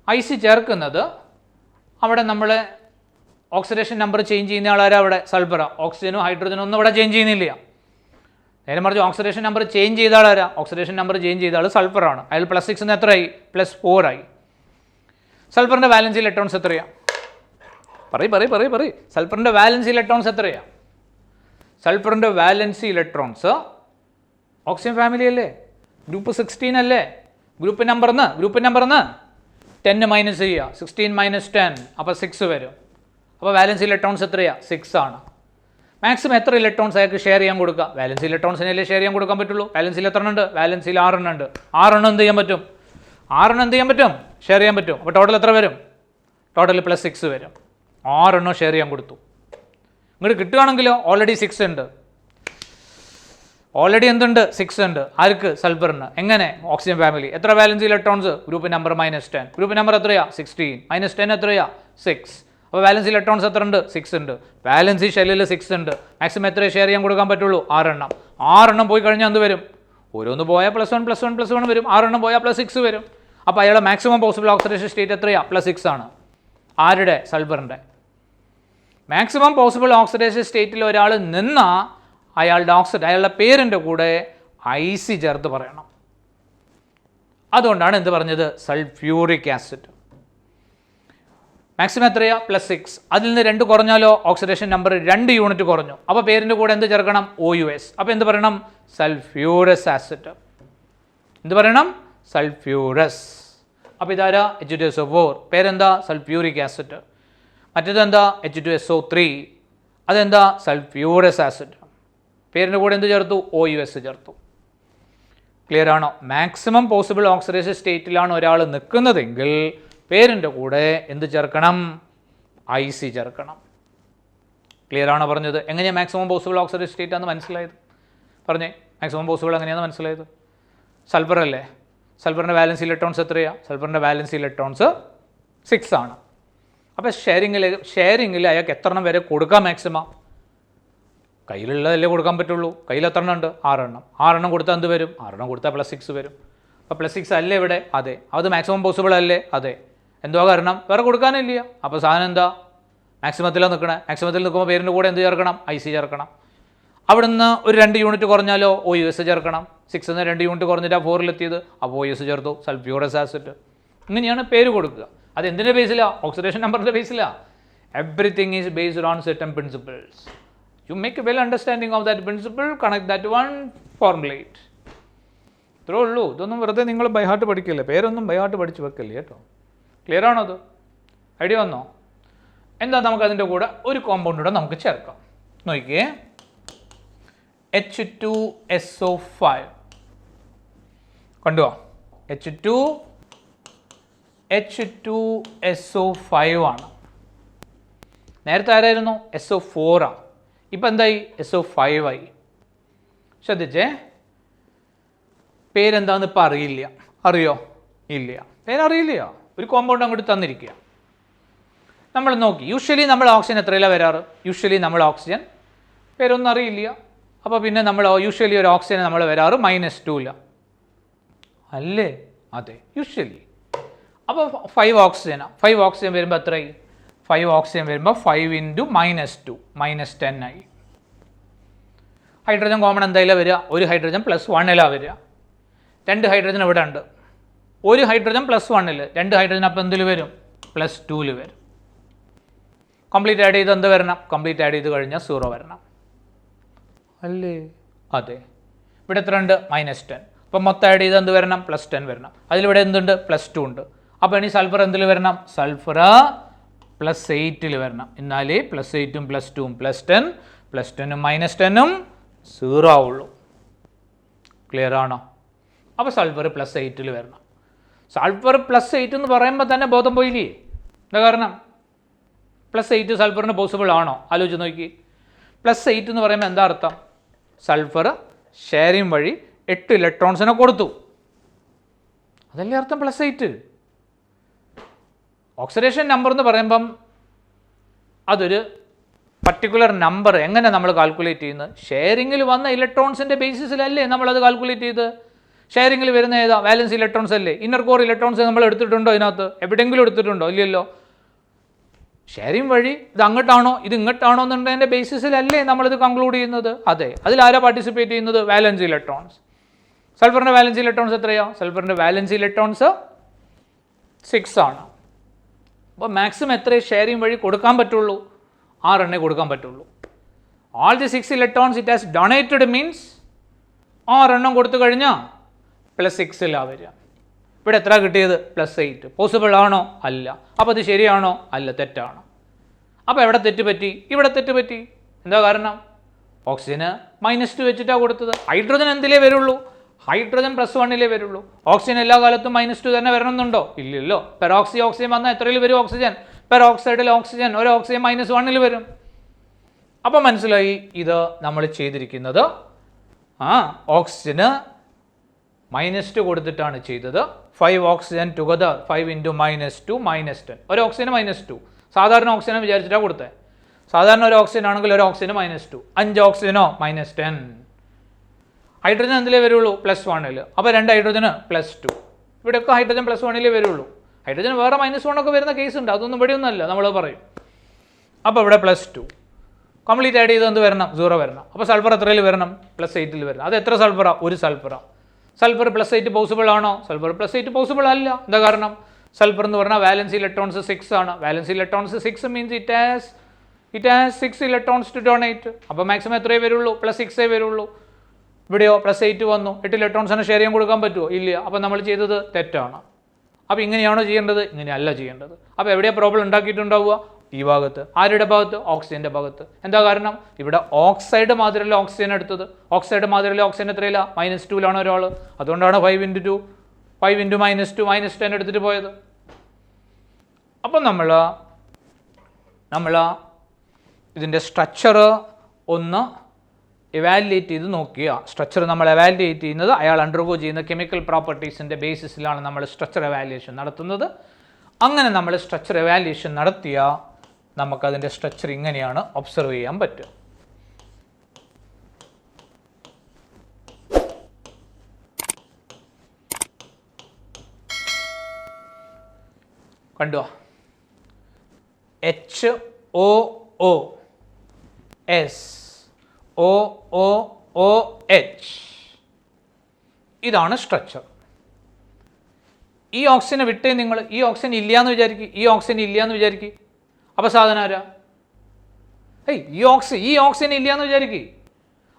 IC ചേർക്കുന്നത് അവിടെ നമ്മൾ ഓക്സിഡേഷൻ നമ്പർ ചേഞ്ച് ചെയ്യുന്ന ആളാരാ? അവിടെ സൾഫറ. ഓക്സിജനും ഹൈഡ്രജനും ഒന്നും ഇവിടെ ചേഞ്ച് ചെയ്യുന്നില്ല. നേരെ മറിച്ച് ഓക്സിഡേഷൻ നമ്പർ ചേഞ്ച് ചെയ്ത ആളാരാ? ഓക്സിഡേഷൻ നമ്പർ ചേഞ്ച് ചെയ്ത ആൾ സൾഫറാണ്. അയാൾ +6 എത്രയായി? +4 ആയി. സൾഫറിൻ്റെ വാലൻസി ഇലക്ട്രോൺസ് എത്രയാണ്? പറയ്. സൾഫറിൻ്റെ വാലൻസി ഇലക്ട്രോൺസ് എത്രയാണ്? സൾഫറിൻ്റെ വാലൻസി ഇലക്ട്രോൺസ് ഓക്സിജൻ ഫാമിലി അല്ലേ? ഗ്രൂപ്പ് 16 അല്ലേ? ഗ്രൂപ്പ് നമ്പർന്ന് 10 മൈനസ് ചെയ്യുക. 16 - 10 അപ്പോൾ 6 വരും. അപ്പോൾ വാലൻസി ഇലക്ട്രോൺസ് എത്രയാണ്? 6 ആണ്. മാക്സിമം എത്ര ഇലക്ട്രോൺസ് അയാൾക്ക് ഷെയർ ചെയ്യാൻ കൊടുക്കുക? വാലൻസി ഇലക്ട്രോൺസിനല്ലേ ഷെയർ ചെയ്യാൻ കൊടുക്കാൻ പറ്റുള്ളൂ. വാലൻസിയിൽ എത്ര ഉണ്ട്? വാലൻസിയിൽ 6 എണ്ണം ഉണ്ട്. 6 എണ്ണം എന്ത് ചെയ്യാൻ പറ്റും? 6 എണ്ണം എന്ത് ചെയ്യാൻ പറ്റും? ഷെയർ ചെയ്യാൻ പറ്റും. അപ്പോൾ ടോട്ടൽ എത്ര വരും? ടോട്ടൽ +6 വരും. 6 എണ്ണം ഷെയർ ചെയ്യാൻ കൊടുത്തു. ഇങ്ങോട്ട് കിട്ടുകയാണെങ്കിലോ ഓൾറെഡി 6 ഉണ്ട്. ഓൾറെഡി എന്തുണ്ട്? 6 ഉണ്ട്. ആർക്ക്? സൾഫറിന്. എങ്ങനെ? Oxygen family. എത്ര valency electrons? Group number -10. Group number എത്രയാ? 16. -10 എത്രയാ? 6. അപ്പോൾ വാലൻസി ഇലക്ട്രോൺസ് എത്ര ഉണ്ട്? 6 ഉണ്ട്. വാലൻസി ഷെല്ലിൽ 6 ഉണ്ട്. മാക്സിമം എത്ര ഷെയർ ചെയ്യാൻ കൊടുക്കാൻ പറ്റുള്ളൂ? 6 എണ്ണം. 6 എണ്ണം പോയി കഴിഞ്ഞാൽ എന്ത് വരും? ഓരോന്ന് പോയാൽ +1 വരും. 6 എണ്ണം പോയാൽ +6 വരും. അപ്പോൾ അയാളുടെ മാക്സിമം പോസിബിൾ ഓക്സിഡേഷൻ സ്റ്റേറ്റ് എത്രയാ? +6 ആണ്. ആരുടെ? സൾഫറിൻ്റെ. മാക്സിമം പോസിബിൾ ഓക്സിഡേഷൻ സ്റ്റേറ്റിൽ ഒരാൾ നിന്നാൽ അയാളുടെ പേരിൻ്റെ കൂടെ IC ചേർത്ത് പറയണം. അതുകൊണ്ടാണ് എന്ത് പറഞ്ഞത്? Sulphuric acid. മാക്സിമം എത്രയാ? +6. അതിൽ നിന്ന് 2 കുറഞ്ഞാലോ ഓക്സിഡേഷൻ നമ്പർ 2 യൂണിറ്റ് കുറഞ്ഞു. അപ്പോൾ പേരിൻ്റെ കൂടെ എന്ത് ചേർക്കണം? OUS. അപ്പോൾ എന്ത് പറയണം? Sulphurous acid. എന്ത് പറയണം? സൾഫ്യൂറസ്. അപ്പോൾ ഇതാരാ? H2SO4. പേരെന്താ? Sulphuric acid. മറ്റേതെന്താ? H2SO3. അതെന്താ? Sulphurous acid. പേരിൻ്റെ കൂടെ എന്ത് ചേർത്തു? OUS ചേർത്തു. ക്ലിയർ ആണോ? മാക്സിമം പോസിബിൾ ഓക്സിഡേഷൻ സ്റ്റേറ്റിലാണ് ഒരാൾ നിൽക്കുന്നതെങ്കിൽ പേരിൻ്റെ കൂടെ എന്ത് ചേർക്കണം? IC ചേർക്കണം. ക്ലിയർ ആണോ പറഞ്ഞത്? എങ്ങനെയാണ് മാക്സിമം പോസിബിൾ ഓക്സിഡേഷൻ സ്റ്റേറ്റ് ആണെന്ന് മനസ്സിലായത്? പറഞ്ഞേ, മാക്സിമം പോസിബിൾ എങ്ങനെയാണെന്ന് മനസ്സിലായത്? സൾഫർ അല്ലേ? സൾഫറിൻ്റെ വാലൻസി ഇലക്ട്രോൺസ് എത്രയാണ്? സൾഫറിൻ്റെ വാലൻസി ഇലക്ട്രോൺസ് 6 ആണ്. അപ്പോൾ ഷെയറിങ്ങിൽ അയാൾക്ക് എത്ര എണ്ണം വരെ കൊടുക്കാം? മാക്സിമം കയ്യിലുള്ളതല്ലേ കൊടുക്കാൻ പറ്റുള്ളൂ. കയ്യിൽ എത്ര എണ്ണം ഉണ്ട്? 6 എണ്ണം. 6 എണ്ണം കൊടുത്താൽ എന്ത് വരും? 6 എണ്ണം കൊടുത്താൽ +6 വരും. അപ്പോൾ +6 അല്ലേ ഇവിടെ? അതെ. അത് മാക്സിമം പോസിബിൾ അല്ലേ? അതെ. എന്തോ കാരണം വേറെ കൊടുക്കാനില്ല. അപ്പോൾ സാധനം എന്താ? മാക്സിമത്തിലാണ് നിൽക്കണേ. മാക്സിമത്തിൽ നിൽക്കുമ്പോൾ പേരിൻ്റെ കൂടെ എന്ത് ചേർക്കണം? IC ചേർക്കണം. അവിടുന്ന് ഒരു 2 യൂണിറ്റ് കുറഞ്ഞാലോ OUS ചേർക്കണം. 6 ന്ന് 2 യൂണിറ്റ് കുറഞ്ഞിട്ടാണ് 4-ലെത്തിയത്. അപ്പോൾ OUS ചേർത്തു. Sulphurous acid. ഇങ്ങനെയാണ് പേര് കൊടുക്കുക. അത് എന്തിൻ്റെ ബേസിലാണ്? ഓക്സിഡേഷൻ നമ്പറിൻ്റെ ബേസിലാണ്. Everything is based on certain principles. You make a well understanding of that principle, connect that one, formulate. ഇത്രേ ഉള്ളൂ. ഇതൊന്നും വെറുതെ നിങ്ങൾ ബൈഹാർട്ട് പഠിക്കില്ലേ. പേരൊന്നും ബൈഹാർട്ട് പഠിച്ച് വെക്കല്ലേ കേട്ടോ. ക്ലിയർ ആണോ? അത് ഐഡിയ വന്നോ? എന്താ? നമുക്ക് അതിൻ്റെ കൂടെ ഒരു കോമ്പൗണ്ട് കൂടെ നമുക്ക് ചേർക്കാം. നോക്കിയേ, H2SO5 കണ്ടുവോ? H2SO5 ആണ്. നേരത്തെ ആരായിരുന്നു? SO4 ആണ്. ഇപ്പം എന്തായി? SO5 ആയി. ശ്രദ്ധിച്ചേ, പേരെന്താണെന്ന് ഇപ്പം അറിയില്ല. അറിയോ? ഇല്ല. പേരറിയില്ല. ഒരു കോമ്പൗണ്ട് അങ്ങോട്ട് തന്നിരിക്കുക. നമ്മൾ നോക്കി. യൂഷ്വലി നമ്മൾ ഓക്സിജൻ എത്രയിലാണ് വരാറ്? യൂഷ്വലി നമ്മൾ ഓക്സിജൻ പേരൊന്നും അറിയില്ല. അപ്പോൾ പിന്നെ നമ്മൾ യൂഷ്വലി ഒരു ഓക്സിജൻ നമ്മൾ വരാറ് -2 അല്ലേ? അതെ, യൂഷ്വലി. അപ്പോൾ 5 ഓക്സിജനാണ്. 5 ഓക്സിജൻ വരുമ്പോൾ എത്രയായി? 5 ഓക്സിജൻ വരുമ്പോൾ 5 × -2 -10 ആയി. ഹൈഡ്രജൻ കോമൺ എന്തായാലും വരിക? ഒരു ഹൈഡ്രജൻ +1 വരിക. 2 ഹൈഡ്രജൻ ഇവിടെ ഉണ്ട്. ഒരു ഹൈഡ്രജൻ +1, 2 ഹൈഡ്രജൻ അപ്പോൾ എന്തിൽ വരും? +2 വരും. കംപ്ലീറ്റ് ആഡ് ചെയ്ത് എന്ത് വരണം? കംപ്ലീറ്റ് ആഡ് ചെയ്ത് കഴിഞ്ഞാൽ 0 വരണം അല്ലേ? അതെ. ഇവിടെ എത്ര ഉണ്ട്? -10. അപ്പം മൊത്തം ആഡ് ചെയ്ത് എന്ത് വരണം? +10 വരണം. അതിലിവിടെ എന്തുണ്ട്? +2 ഉണ്ട്. അപ്പോൾ ഇനി സൾഫർ എന്തിൽ വരണം? സൾഫർ +8 വരണം. എന്നാലേ +8ഉം +2ഉം +10, +10ഉം -10ഉം 0 ആവുള്ളൂ. ക്ലിയർ ആണോ? അപ്പോൾ സൾഫർ +8 വരണം. സൾഫർ +8 എന്ന് പറയുമ്പോൾ തന്നെ ബോധം പോയില്ലേ? എന്താ കാരണം? +8 സൾഫറിന് പോസിബിൾ ആണോ? ആലോചിച്ച് നോക്കി. +8 എന്ന് പറയുമ്പോൾ എന്താ അർത്ഥം? സൾഫർ ഷെയറിങ് വഴി 8 ഇലക്ട്രോൺസിനെ കൊടുത്തു. അതല്ലേ അർത്ഥം +8. ഓക്സിഡേഷൻ നമ്പർ എന്ന് പറയുമ്പം അതൊരു പർട്ടിക്കുലർ നമ്പർ എങ്ങനെ നമ്മൾ കാൽക്കുലേറ്റ് ചെയ്യുന്നത്? ഷെയറിങ്ങിൽ വന്ന ഇലക്ട്രോൺസിൻ്റെ ബേസിസിലല്ലേ നമ്മളത് കാൽക്കുലേറ്റ് ചെയ്ത്? ഷെയറിങ്ങിൽ വരുന്ന ഏതാ? വാലൻസ് ഇലക്ട്രോൺസ് അല്ലേ? ഇന്നർ കോർ ഇലക്ട്രോൺസ് നമ്മൾ എടുത്തിട്ടുണ്ടോ ഇതിനകത്ത്? എവിടെയെങ്കിലും എടുത്തിട്ടുണ്ടോ? ഇല്ലല്ലോ. ഷെയറിങ് വഴി ഇത് അങ്ങോട്ടാണോ ഇത് ഇങ്ങോട്ടാണോ എന്നുള്ളതിൻ്റെ ബേസിസിലല്ലേ നമ്മളിത് കൺക്ലൂഡ് ചെയ്യുന്നത്? അതെ. അതിലാരാ പാർട്ടിസിപ്പേറ്റ് ചെയ്യുന്നത്? വാലൻസ് ഇലക്ട്രോൺസ്. സൾഫറിൻ്റെ വാലൻസ് ഇലക്ട്രോൺസ് എത്രയാണ്? സൾഫറിൻ്റെ വാലൻസ് ഇലക്ട്രോൺസ് 6 ആണ്. അപ്പോൾ മാക്സിമം എത്ര ഷെയറിങ് വഴി കൊടുക്കാൻ പറ്റുള്ളൂ? 6 കൊടുക്കാൻ പറ്റുള്ളൂ. All the 6 electrons it has donated means 6 കൊടുത്തു കഴിഞ്ഞാൽ +6 വരിക. ഇവിടെ എത്ര കിട്ടിയത്? +8. പോസിബിൾ ആണോ? അല്ല. അപ്പോൾ അത് ശരിയാണോ? അല്ല, തെറ്റാണ്. അപ്പോൾ എവിടെ തെറ്റ് പറ്റി? ഇവിടെ തെറ്റ് പറ്റി. എന്താ കാരണം? ഓക്സിജന് -2 വെച്ചിട്ടാണ് കൊടുത്തത്. ഹൈഡ്രജൻ എന്തിലേ വരുള്ളൂ? ഹൈഡ്രജൻ +1 വരുള്ളൂ. ഓക്സിജൻ എല്ലാ കാലത്തും -2 തന്നെ വരണമെന്നുണ്ടോ? ഇല്ലല്ലോ. പെറോക്സി ഓക്സിജൻ വന്നാൽ എത്രയിൽ വരും ഓക്സിജൻ? പെറോക്സൈഡിൽ ഓക്സിജൻ ഒരു ഓക്സിജൻ -1 വരും. അപ്പോൾ മനസ്സിലായി ഇത് നമ്മൾ ചെയ്തിരിക്കുന്നത് ഓക്സിജന് -2 കൊടുത്തിട്ടാണ് ചെയ്തത്. 5 ഓക്സിജൻ ടുഗദർ 5 × -2 -10. ഒരു ഓക്സിജന് -2. സാധാരണ ഓക്സിജനെ വിചാരിച്ചിട്ടാണ് കൊടുത്തത്. സാധാരണ ഒരു ഓക്സിജൻ ആണെങ്കിൽ ഒരു ഓക്സിജന് -2. 5 ഓക്സിജനോ -10. ഹൈഡ്രജൻ എന്തിലേ വരുള്ളൂ? +1. അപ്പോൾ 2 ഹൈഡ്രജന് +2. ഇവിടെയൊക്കെ ഹൈഡ്രജൻ +1 വരുള്ളൂ. ഹൈഡ്രജൻ വേറെ -1 ഒക്കെ വരുന്ന കേസ് ഉണ്ട്. അതൊന്നും ഇവിടെ ഒന്നുമല്ല, നമ്മൾ പറയും. അപ്പോൾ ഇവിടെ +2 കംപ്ലീറ്റ് ആഡ് ചെയ്ത് എന്ത് വരണം? 0 വരണം. അപ്പോൾ സൾഫർ എത്രയിൽ വരണം? +8 വരണം. അത് എത്ര സൾഫറാണ്? ഒരു സൾഫറാണ്. സൾഫർ +8 പോസിബിൾ ആണോ? സൾഫർ +8 പോസിബിൾ അല്ല. എന്താ കാരണം? സൾഫർ എന്ന് പറഞ്ഞാൽ വാലൻസ് ഇലക്ട്രോൺസ് 6 ആണ്. Valence electrons 6 means it has 6 electrons to donate. അപ്പോൾ മാക്സിമം എത്രയേ വരുള്ളൂ? +6 വരുള്ളൂ. ഇവിടെയോ +8 വന്നു. 8 ഇലക്ട്രോൺസിന് ഷെയർ ചെയ്യാൻ കൊടുക്കാൻ പറ്റുമോ? ഇല്ല. അപ്പോൾ നമ്മൾ ചെയ്തത് തെറ്റാണ്. അപ്പോൾ ഇങ്ങനെയാണോ ചെയ്യേണ്ടത്? ഇങ്ങനെയല്ല ചെയ്യേണ്ടത്. അപ്പോൾ എവിടെയാണ് പ്രോബ്ലം ഉണ്ടാക്കിയിട്ടുണ്ടാവുക? ഈ ഭാഗത്ത്. ആരുടെ ഭാഗത്ത്? ഓക്സിജൻ്റെ ഭാഗത്ത്. എന്താ കാരണം? ഇവിടെ ഓക്സൈഡ് മാതിരിയല്ല ഓക്സിജൻ എടുത്തത്. ഓക്സൈഡ് മാതിരിയല്ല ഓക്സിജൻ എത്രയില്ല? -2 ഒരാൾ. അതുകൊണ്ടാണ് 5 × 2 5 × -2 -10 എടുത്തിട്ട് പോയത്. അപ്പം നമ്മൾ ഇതിൻ്റെ സ്ട്രക്ചർ ഒന്ന് എവാലുവേറ്റ് ചെയ്ത് നോക്കുക. സ്ട്രക്ചർ നമ്മൾ എവാലുവേറ്റ് ചെയ്യുന്നത് അയാൾ അണ്ടർഗോ ചെയ്യുന്ന കെമിക്കൽ പ്രോപ്പർട്ടീസിൻ്റെ ബേസിസിലാണ് നമ്മൾ സ്ട്രക്ചർ എവാലുവേഷൻ നടത്തുന്നത്. അങ്ങനെ നമ്മൾ സ്ട്രക്ചർ എവാലുവേഷൻ നടത്തിയാൽ നമുക്കതിൻ്റെ സ്ട്രക്ചർ ഇങ്ങനെയാണ് ഒബ്സർവ് ചെയ്യാൻ പറ്റുക. കണ്ടോ? HOOSOOH ഇതാണ് സ്ട്രക്ചർ. ഈ ഓക്സിജനെ വിട്ടേ നിങ്ങൾ ഈ ഓക്സിജൻ ഇല്ലയെന്ന് വിചാരിക്കുക. അപ്പോൾ സാധനം ആരാ? ഈ ഓക്സിജൻ ഇല്ലയെന്ന് വിചാരിക്കുക.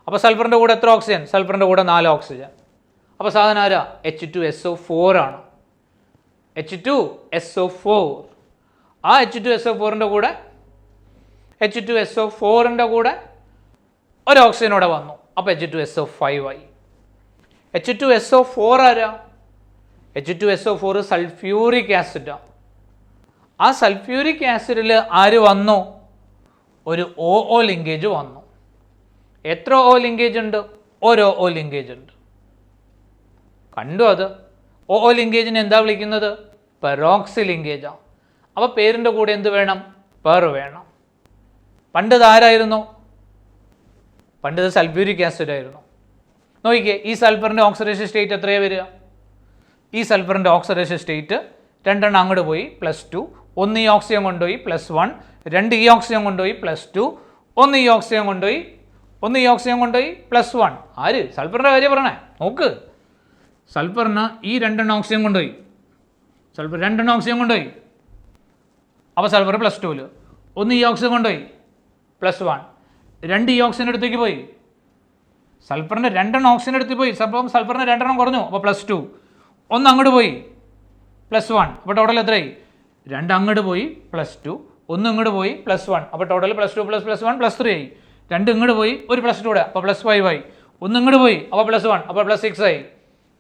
അപ്പോൾ സൾഫറിൻ്റെ കൂടെ എത്ര ഓക്സിജൻ? സൾഫറിൻ്റെ കൂടെ 4 ഓക്സിജൻ. അപ്പോൾ സാധനം ആരാ? H2SO4 ആണ്. H2SO4. ആ H2SO4ൻ്റെ കൂടെ ഒരു ഓക്സിജനോടെ വന്നു. അപ്പോൾ H2SO5 ആയി. H2SO4 ആരാ? H2SO4 sulphuric ആസിഡാണ്. ആ സൾഫ്യൂരിക് ആസിഡിൽ ആര് വന്നു? ഒരു OO ലിങ്കേജ് വന്നു. എത്ര O ലിങ്കേജ് ഉണ്ട്? ഒരു O ലിങ്കേജ് ഉണ്ട്. കണ്ടു? അത് OO ലിങ്കേജിനെ എന്താ വിളിക്കുന്നത്? പെറോക്സി ലിങ്കേജാണ്. അപ്പോൾ പേരിൻ്റെ കൂടെ എന്ത് വേണം? പെർ വേണം. പണ്ട് ആരായിരുന്നു? പണ്ട് സൾഫ്യൂരിക് ആസിഡ് ആയിരുന്നു. നോക്കിക്കേ, ഈ സൾഫറിൻ്റെ ഓക്സിഡേഷൻ സ്റ്റേറ്റ് എത്രയാണ് വരിക? ഈ സൾഫറിൻ്റെ ഓക്സിഡേഷൻ സ്റ്റേറ്റ് 2 അങ്ങോട്ട് പോയി +2, 1 ഈ ഓക്സിജൻ കൊണ്ടുപോയി +1, 2 ഈ ഓക്സിജൻ കൊണ്ടുപോയി +2, 1 ഈ ഓക്സിജൻ കൊണ്ടുപോയി +1. ആര്? സൾഫറിൻ്റെ കാര്യം പറയണേ. നോക്ക്, സൾഫറിന് ഈ 2 ഓക്സിജൻ കൊണ്ടുപോയി. സൾഫർ 2 ഓക്സിജൻ കൊണ്ടുപോയി. അപ്പോൾ സൾഫർ +2, 1 ഈ ഓക്സിജൻ കൊണ്ടുപോയി +1, 2 ഈ ഓക്സിജൻ അടുത്തേക്ക് പോയി. സൾഫറിൻ്റെ 2 ഓക്സിജൻ എടുത്ത് പോയി. സൾഫറിന് 2 കുറഞ്ഞു. അപ്പോൾ +2, 1 അങ്ങോട്ട് പോയി +1. അപ്പോൾ ടോട്ടൽ എത്രയായി? 2 അങ്ങോട്ട് പോയി +2, 1 ഇങ്ങോട്ട് പോയി +1. അപ്പോൾ ടോട്ടൽ +2 + +1 +3 ആയി. 2 ഇങ്ങോട്ട് പോയി, ഒരു +2 കൂടെ, അപ്പോൾ +5 ആയി. 1 ഇങ്ങോട്ട് പോയി, അപ്പോൾ +1, അപ്പോൾ +6 ആയി.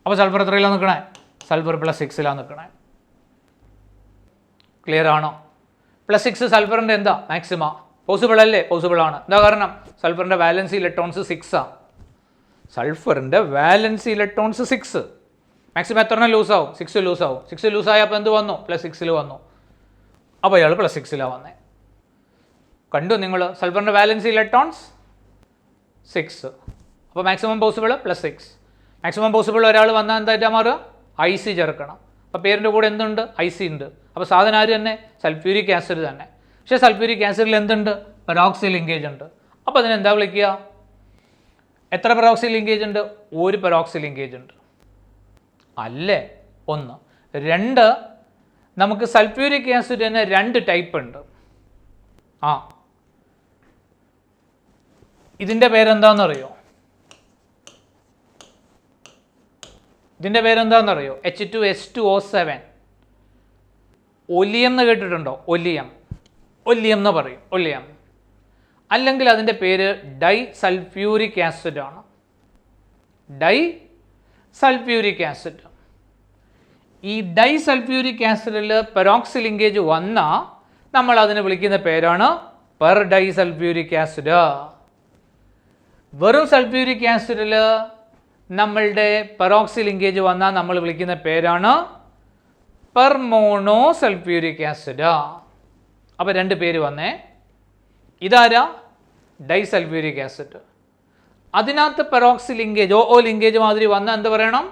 അപ്പോൾ സൾഫർ എത്രയിലാണ് നിൽക്കണേ? സൾഫർ +6 നിൽക്കണേ. ക്ലിയർ ആണോ? +6 സൾഫറിൻ്റെ എന്താ? മാക്സിമ. പോസിബിൾ അല്ലേ? പോസിബിൾ ആണ്. എന്താ കാരണം? സൾഫറിൻ്റെ വാലൻസി ഇലക്ട്രോൺസ് 6 ആണ്. സൾഫറിൻ്റെ വാലൻസി ഇലക്ട്രോൺസ് 6. മാക്സിമം എത്ര ലൂസാവും? 6 ലൂസാവും. 6 ലൂസായപ്പോൾ എന്ത് വന്നു? +6 വന്നു. അപ്പോൾ അയാൾ +6 വന്നേ. കണ്ടു നിങ്ങൾ സൾഫറിൻ്റെ വാലൻസി ഇലക്ട്രോൺസ് 6. അപ്പോൾ മാക്സിമം പോസിബിൾ +6. മാക്സിമം പോസിബിൾ ഒരാൾ വന്നാൽ എന്തായിട്ടാ മാറുക? IC ചേർക്കണം. അപ്പോൾ പേരിൻ്റെ കൂടെ എന്തുണ്ട്? IC ഉണ്ട്. അപ്പോൾ സാധനം ആര് തന്നെ? സൾഫ്യൂരിക് ആസിഡ് തന്നെ. പക്ഷേ സൾഫ്യൂരിക് ആസിഡിൽ എന്തുണ്ട്? പെറോക്സി ലിങ്കേജ് ഉണ്ട്. അപ്പോൾ അതിനെന്താ വിളിക്കുക? എത്ര പെറോക്സി ലിങ്കേജ് ഉണ്ട്? ഒരു പെറോക്സി ലിങ്കേജ് ഉണ്ട് അല്ലേ? 1. 2, നമുക്ക് സൾഫ്യൂരിക് ആസിഡ് തന്നെ 2 ടൈപ്പ് ഉണ്ട്. ഇതിൻ്റെ പേരെന്താണെന്നറിയോ? H2S2O7. ഒലിയം എന്ന് കേട്ടിട്ടുണ്ടോ? ഒലിയം എന്ന് പറയും. ഒലിയം അല്ലെങ്കിൽ അതിൻ്റെ പേര് ഡൈ സൾഫ്യൂരിക് ആസിഡ് ആണ്. Dye sulphuric acid. ഈ ഡൈ സൾഫ്യൂരിക് ആസിഡിൽ പെറോക്സി ലിങ്കേജ് വന്നാൽ നമ്മൾ അതിനെ വിളിക്കുന്ന പേരാണ് പെർ ഡൈ സൾഫ്യൂരിക് ആസിഡ്. വെറും സൾഫ്യൂരിക് ആസിഡിൽ നമ്മളുടെ പെറോക്സി ലിങ്കേജ് വന്നാൽ നമ്മൾ വിളിക്കുന്ന പേരാണ് പെർ മോണോ സൾഫ്യൂരിക് ആസിഡ്. അപ്പോൾ 2 പേര് വന്നേ. ഇതാരാ? Dye sulphuric acid. അതിനകത്ത് പെറോക്സി ലിങ്കേജ് OO ലിങ്കേജ് മാതിരി വന്നാൽ എന്ത് പറയണം?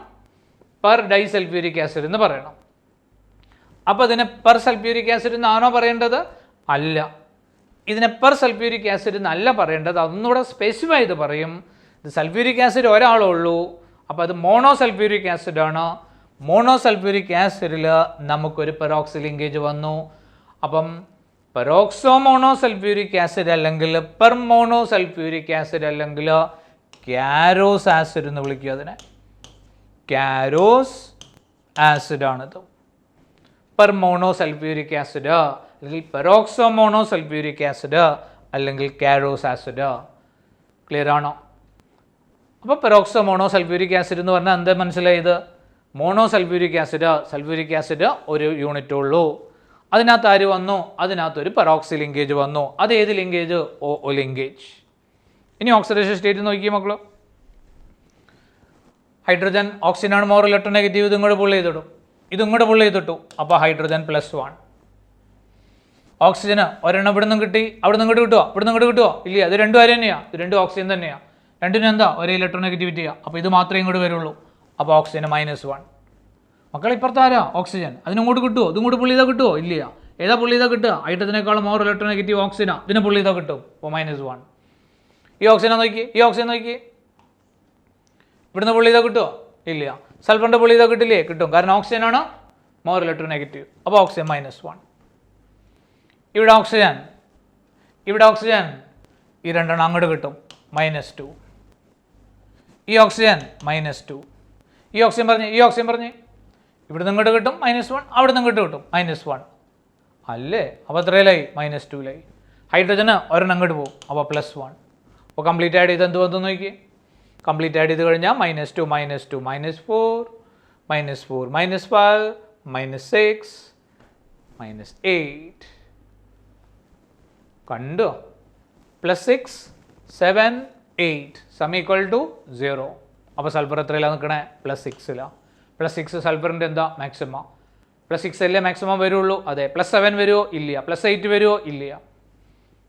പെർ ഡൈ സൾഫ്യൂരിക് ആസിഡ് എന്ന് പറയണം. അപ്പോൾ ഇതിനെ പെർ സൾഫ്യൂരിക് ആസിഡ് എന്നാണോ പറയേണ്ടത്? അല്ല, ഇതിനെ പെർ സൾഫ്യൂരിക് ആസിഡ് എന്നല്ല പറയേണ്ടത്. അതൊന്നുകൂടെ സ്പെസിഫൈ ചെയ്ത് പറയും. ഇത് സൾഫ്യൂരിക് ആസിഡ് ഒരാളേ ഉള്ളൂ, അപ്പോൾ അത് മോണോ സൾഫ്യൂരിക് ആസിഡാണ്. മോണോ സൾഫ്യൂരിക് ആസിഡിൽ നമുക്കൊരു പെറോക്സി ലിങ്കേജ് വന്നു. അപ്പം പെറോക്സോ മോണോ സൾഫ്യൂരിക് ആസിഡ് അല്ലെങ്കിൽ പെർ മോണോ സൾഫ്യൂരിക് ആസിഡ് അല്ലെങ്കിൽ കാരോസ് ആസിഡ് എന്ന് വിളിക്കുക. അതിനെ കാരോസ് ആസിഡാണിത്. പെർ മോണോ സൾഫ്യൂരിക് ആസിഡ് അല്ലെങ്കിൽ പെറോക്സോ മോണോ സൾഫ്യൂരിക് ആസിഡ് അല്ലെങ്കിൽ കാരോസ് ആസിഡ്. ക്ലിയർ ആണോ? അപ്പോൾ പെറോക്സോ മോണോ സൾഫ്യൂരിക് ആസിഡ് എന്ന് പറഞ്ഞാൽ എന്താ മനസ്സിലായത്? മോണോ സൾഫ്യൂരിക് ആസിഡ് ഒരു യൂണിറ്റ് ഉള്ളൂ. അതിനകത്ത് ആര് വന്നു? അതിനകത്തൊരു പെറോക്സി ലിങ്കേജ് വന്നു. അത് ഏത് ലിങ്കേജ്? OO linkage. ഇനി ഓക്സിഡേഷൻ സ്റ്റേറ്റ് നോക്കിയേ മക്കളോ. ഹൈഡ്രജൻ ഓക്സിജനാണ് മോർ ഇലക്ട്രോനെഗറ്റീവ്. ഇത് ഇങ്ങോട്ട് പുള്ളി ചെയ്തിടും, ഇത് ഇങ്ങോട്ട് പുള്ളി ചെയ്തിട്ടു. അപ്പോൾ ഹൈഡ്രജൻ +1. ഓക്സിജന് ഒരെണ്ണം ഇവിടെ നിന്ന് കിട്ടി, അവിടെ നിന്ന് ഇങ്ങോട്ട് കിട്ടുമോ? ഇവിടെ നിന്ന് ഇങ്ങോട്ട് കിട്ടുമോ? ഇല്ല, ഇത് 2 ആര് തന്നെയാണ്? ഇത് 2 ഓക്സിജൻ തന്നെയാണ്. 2നും എന്താ? ഒരേ ഇലക്ട്രോനെഗറ്റിവിറ്റിയാണ്. അപ്പോൾ ഇത് മാത്രമേ ഇങ്ങോട്ട് വരുള്ളൂ. അപ്പോൾ ഓക്സിജന് -1. മക്കൾ ഇപ്പുറത്താരാ? ഓക്സിജൻ. അതിനിങ്ങോട്ട് കിട്ടുമോ? ഇതിങ്ങോട്ട് പുള്ളി ചെയ്താൽ കിട്ടുമോ? ഇല്ല. ഏതാ പുള്ളി ചെയ്താൽ കിട്ടുക? ഹൈഡ്രജനേക്കാളും മോർ ഇലക്ട്രോനെഗറ്റീവ് ഓക്സിജനാണ്. ഇതിനെ പുള്ളി ചെയ്താൽ കിട്ടും. അപ്പോൾ -1. ഈ ഓക്സിജൻ നോക്കി, ഇവിടുന്ന് പുള്ളി ചെയ്താൽ കിട്ടുമോ? ഇല്ല. സൾഫറിൻ്റെ പുള്ളി ചെയ്താൽ കിട്ടില്ലേ? കിട്ടും. കാരണം ഓക്സിജനാണ് മോർ ഇലക്ട്രോനെഗറ്റീവ്. അപ്പോൾ ഓക്സിജൻ -1. ഇവിടെ ഓക്സിജൻ ഈ 2 അങ്ങോട്ട് കിട്ടും -2. ഈ ഓക്സിജൻ -2. ഈ ഓക്സിജൻ പറഞ്ഞ് ഇവിടെ നിന്ന് ഇങ്ങോട്ട് കിട്ടും -1, അവിടെ നിന്ന് ഇങ്ങോട്ട് കിട്ടും -1 അല്ലേ? അപ്പോൾ എത്രയിലായി? -2ലായി. ഹൈഡ്രജന് ഒരെണ്ണം അങ്ങോട്ട് പോകും, അപ്പോൾ +1. അപ്പോൾ കംപ്ലീറ്റ് ആഡ് ചെയ്ത് എന്ത് വന്നു നോക്കി. കംപ്ലീറ്റ് ആഡ് ചെയ്ത് കഴിഞ്ഞാൽ -2 -2 -4 -4 -5 -6 -8 കണ്ടോ? +6 7 8 =0. അപ്പോൾ സൾഫർ എത്രയിലാണ് നിൽക്കണേ? +6ലാണ്. +6 സൾഫറിൻ്റെ എന്താ? മാക്സിമം. +6 അല്ലേ മാക്സിമം വരുള്ളൂ? അതെ. +7 വരുമോ? ഇല്ല. +8 വരുമോ? ഇല്ല.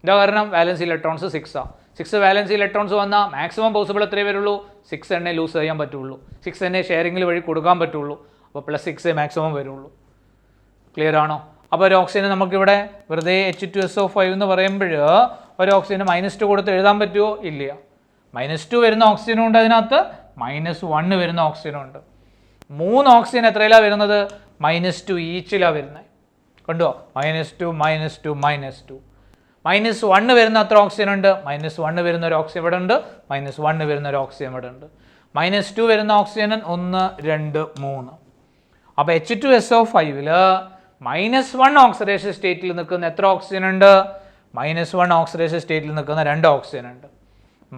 എന്താ കാരണം? വാലൻസി ഇലക്ട്രോൺസ് 6ആണ്. 6 വാലൻസി ഇലക്ട്രോൺസ് വന്നാൽ മാക്സിമം പോസിബിൾ എത്രയേ വരുള്ളൂ? 6 എണ്ണേ ലൂസ് ചെയ്യാൻ പറ്റുള്ളൂ. 6 എണ്ണേ ഷെയറിങ്ങിൽ വഴി കൊടുക്കാൻ പറ്റുള്ളൂ. അപ്പോൾ +6 മാക്സിമം വരുള്ളൂ. ക്ലിയർ ആണോ? അപ്പോൾ ഒരു ഓക്സിജന് നമുക്കിവിടെ വെറുതെ H2SO5 എന്ന് പറയുമ്പോൾ ഒരു ഓക്സിജന് -2 കൊടുത്ത് എഴുതാൻ പറ്റുമോ? ഇല്ല. -2 വരുന്ന ഓക്സിജനും ഉണ്ട്, അതിനകത്ത് -1 വരുന്ന ഓക്സിജനും ഉണ്ട്. 3 ഓക്സിജൻ എത്രയിലാണ് വരുന്നത്? -2 ഈച്ചിലാണ് വരുന്നത്. കണ്ടോ? -2 -2 -2 -1 വരുന്ന അത്ര ഓക്സിജൻ ഉണ്ട്. -1 വരുന്ന ഒരു ഓക്സിജൻ ഇവിടെ ഉണ്ട്. -1 വരുന്ന ഒരു ഓക്സിജൻ ഇവിടെ ഉണ്ട്. -2 വരുന്ന ഓക്സിജൻ 1 2 3. അപ്പോൾ H2SO5 -1 ഓക്സിഡേഷൻ സ്റ്റേറ്റിൽ നിൽക്കുന്ന എത്ര ഓക്സിജൻ ഉണ്ട്? -1 ഓക്സിഡേഷൻ സ്റ്റേറ്റിൽ നിൽക്കുന്ന 2 ഓക്സിജൻ ഉണ്ട്.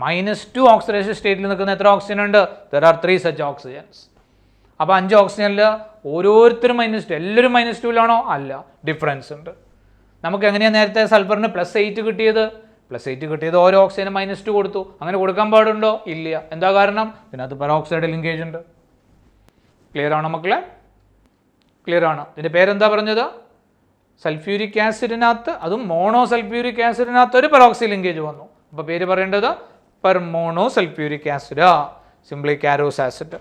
-2 ഓക്സിഡേഷൻ സ്റ്റേറ്റിൽ നിൽക്കുന്ന എത്ര ഓക്സിജൻ ഉണ്ട്? There are 3 such oxygens. അപ്പോൾ 5 ഓക്സിജനിൽ ഓരോരുത്തരും -2, എല്ലാവരും -2ലാണോ? അല്ല, ഡിഫറൻസ് ഉണ്ട്. നമുക്ക് എങ്ങനെയാണ് നേരത്തെ സൾഫറിന് +8 കിട്ടിയത്? +8 കിട്ടിയത് ഓരോ ഓക്സിജന് -2 കൊടുത്തു. അങ്ങനെ കൊടുക്കാൻ പാടുണ്ടോ? ഇല്ല. എന്താ കാരണം? ഇതിനകത്ത് പെറോക്സൈഡ് ലിങ്കേജ് ഉണ്ട്. ക്ലിയർ ആണോ മക്കളെ? ക്ലിയർ ആണ്. ഇതിൻ്റെ പേരെന്താ പറഞ്ഞത്? സൾഫ്യൂരിക് ആസിഡിനകത്ത്, അതും മോണോ സൾഫ്യൂരിക് ആസിഡിനകത്ത് ഒരു പെറോക്സി ലിങ്കേജ് വന്നു. അപ്പോൾ പേര് പറയേണ്ടത് പെർമോണോ sulphuric acid, simply Caro's acid.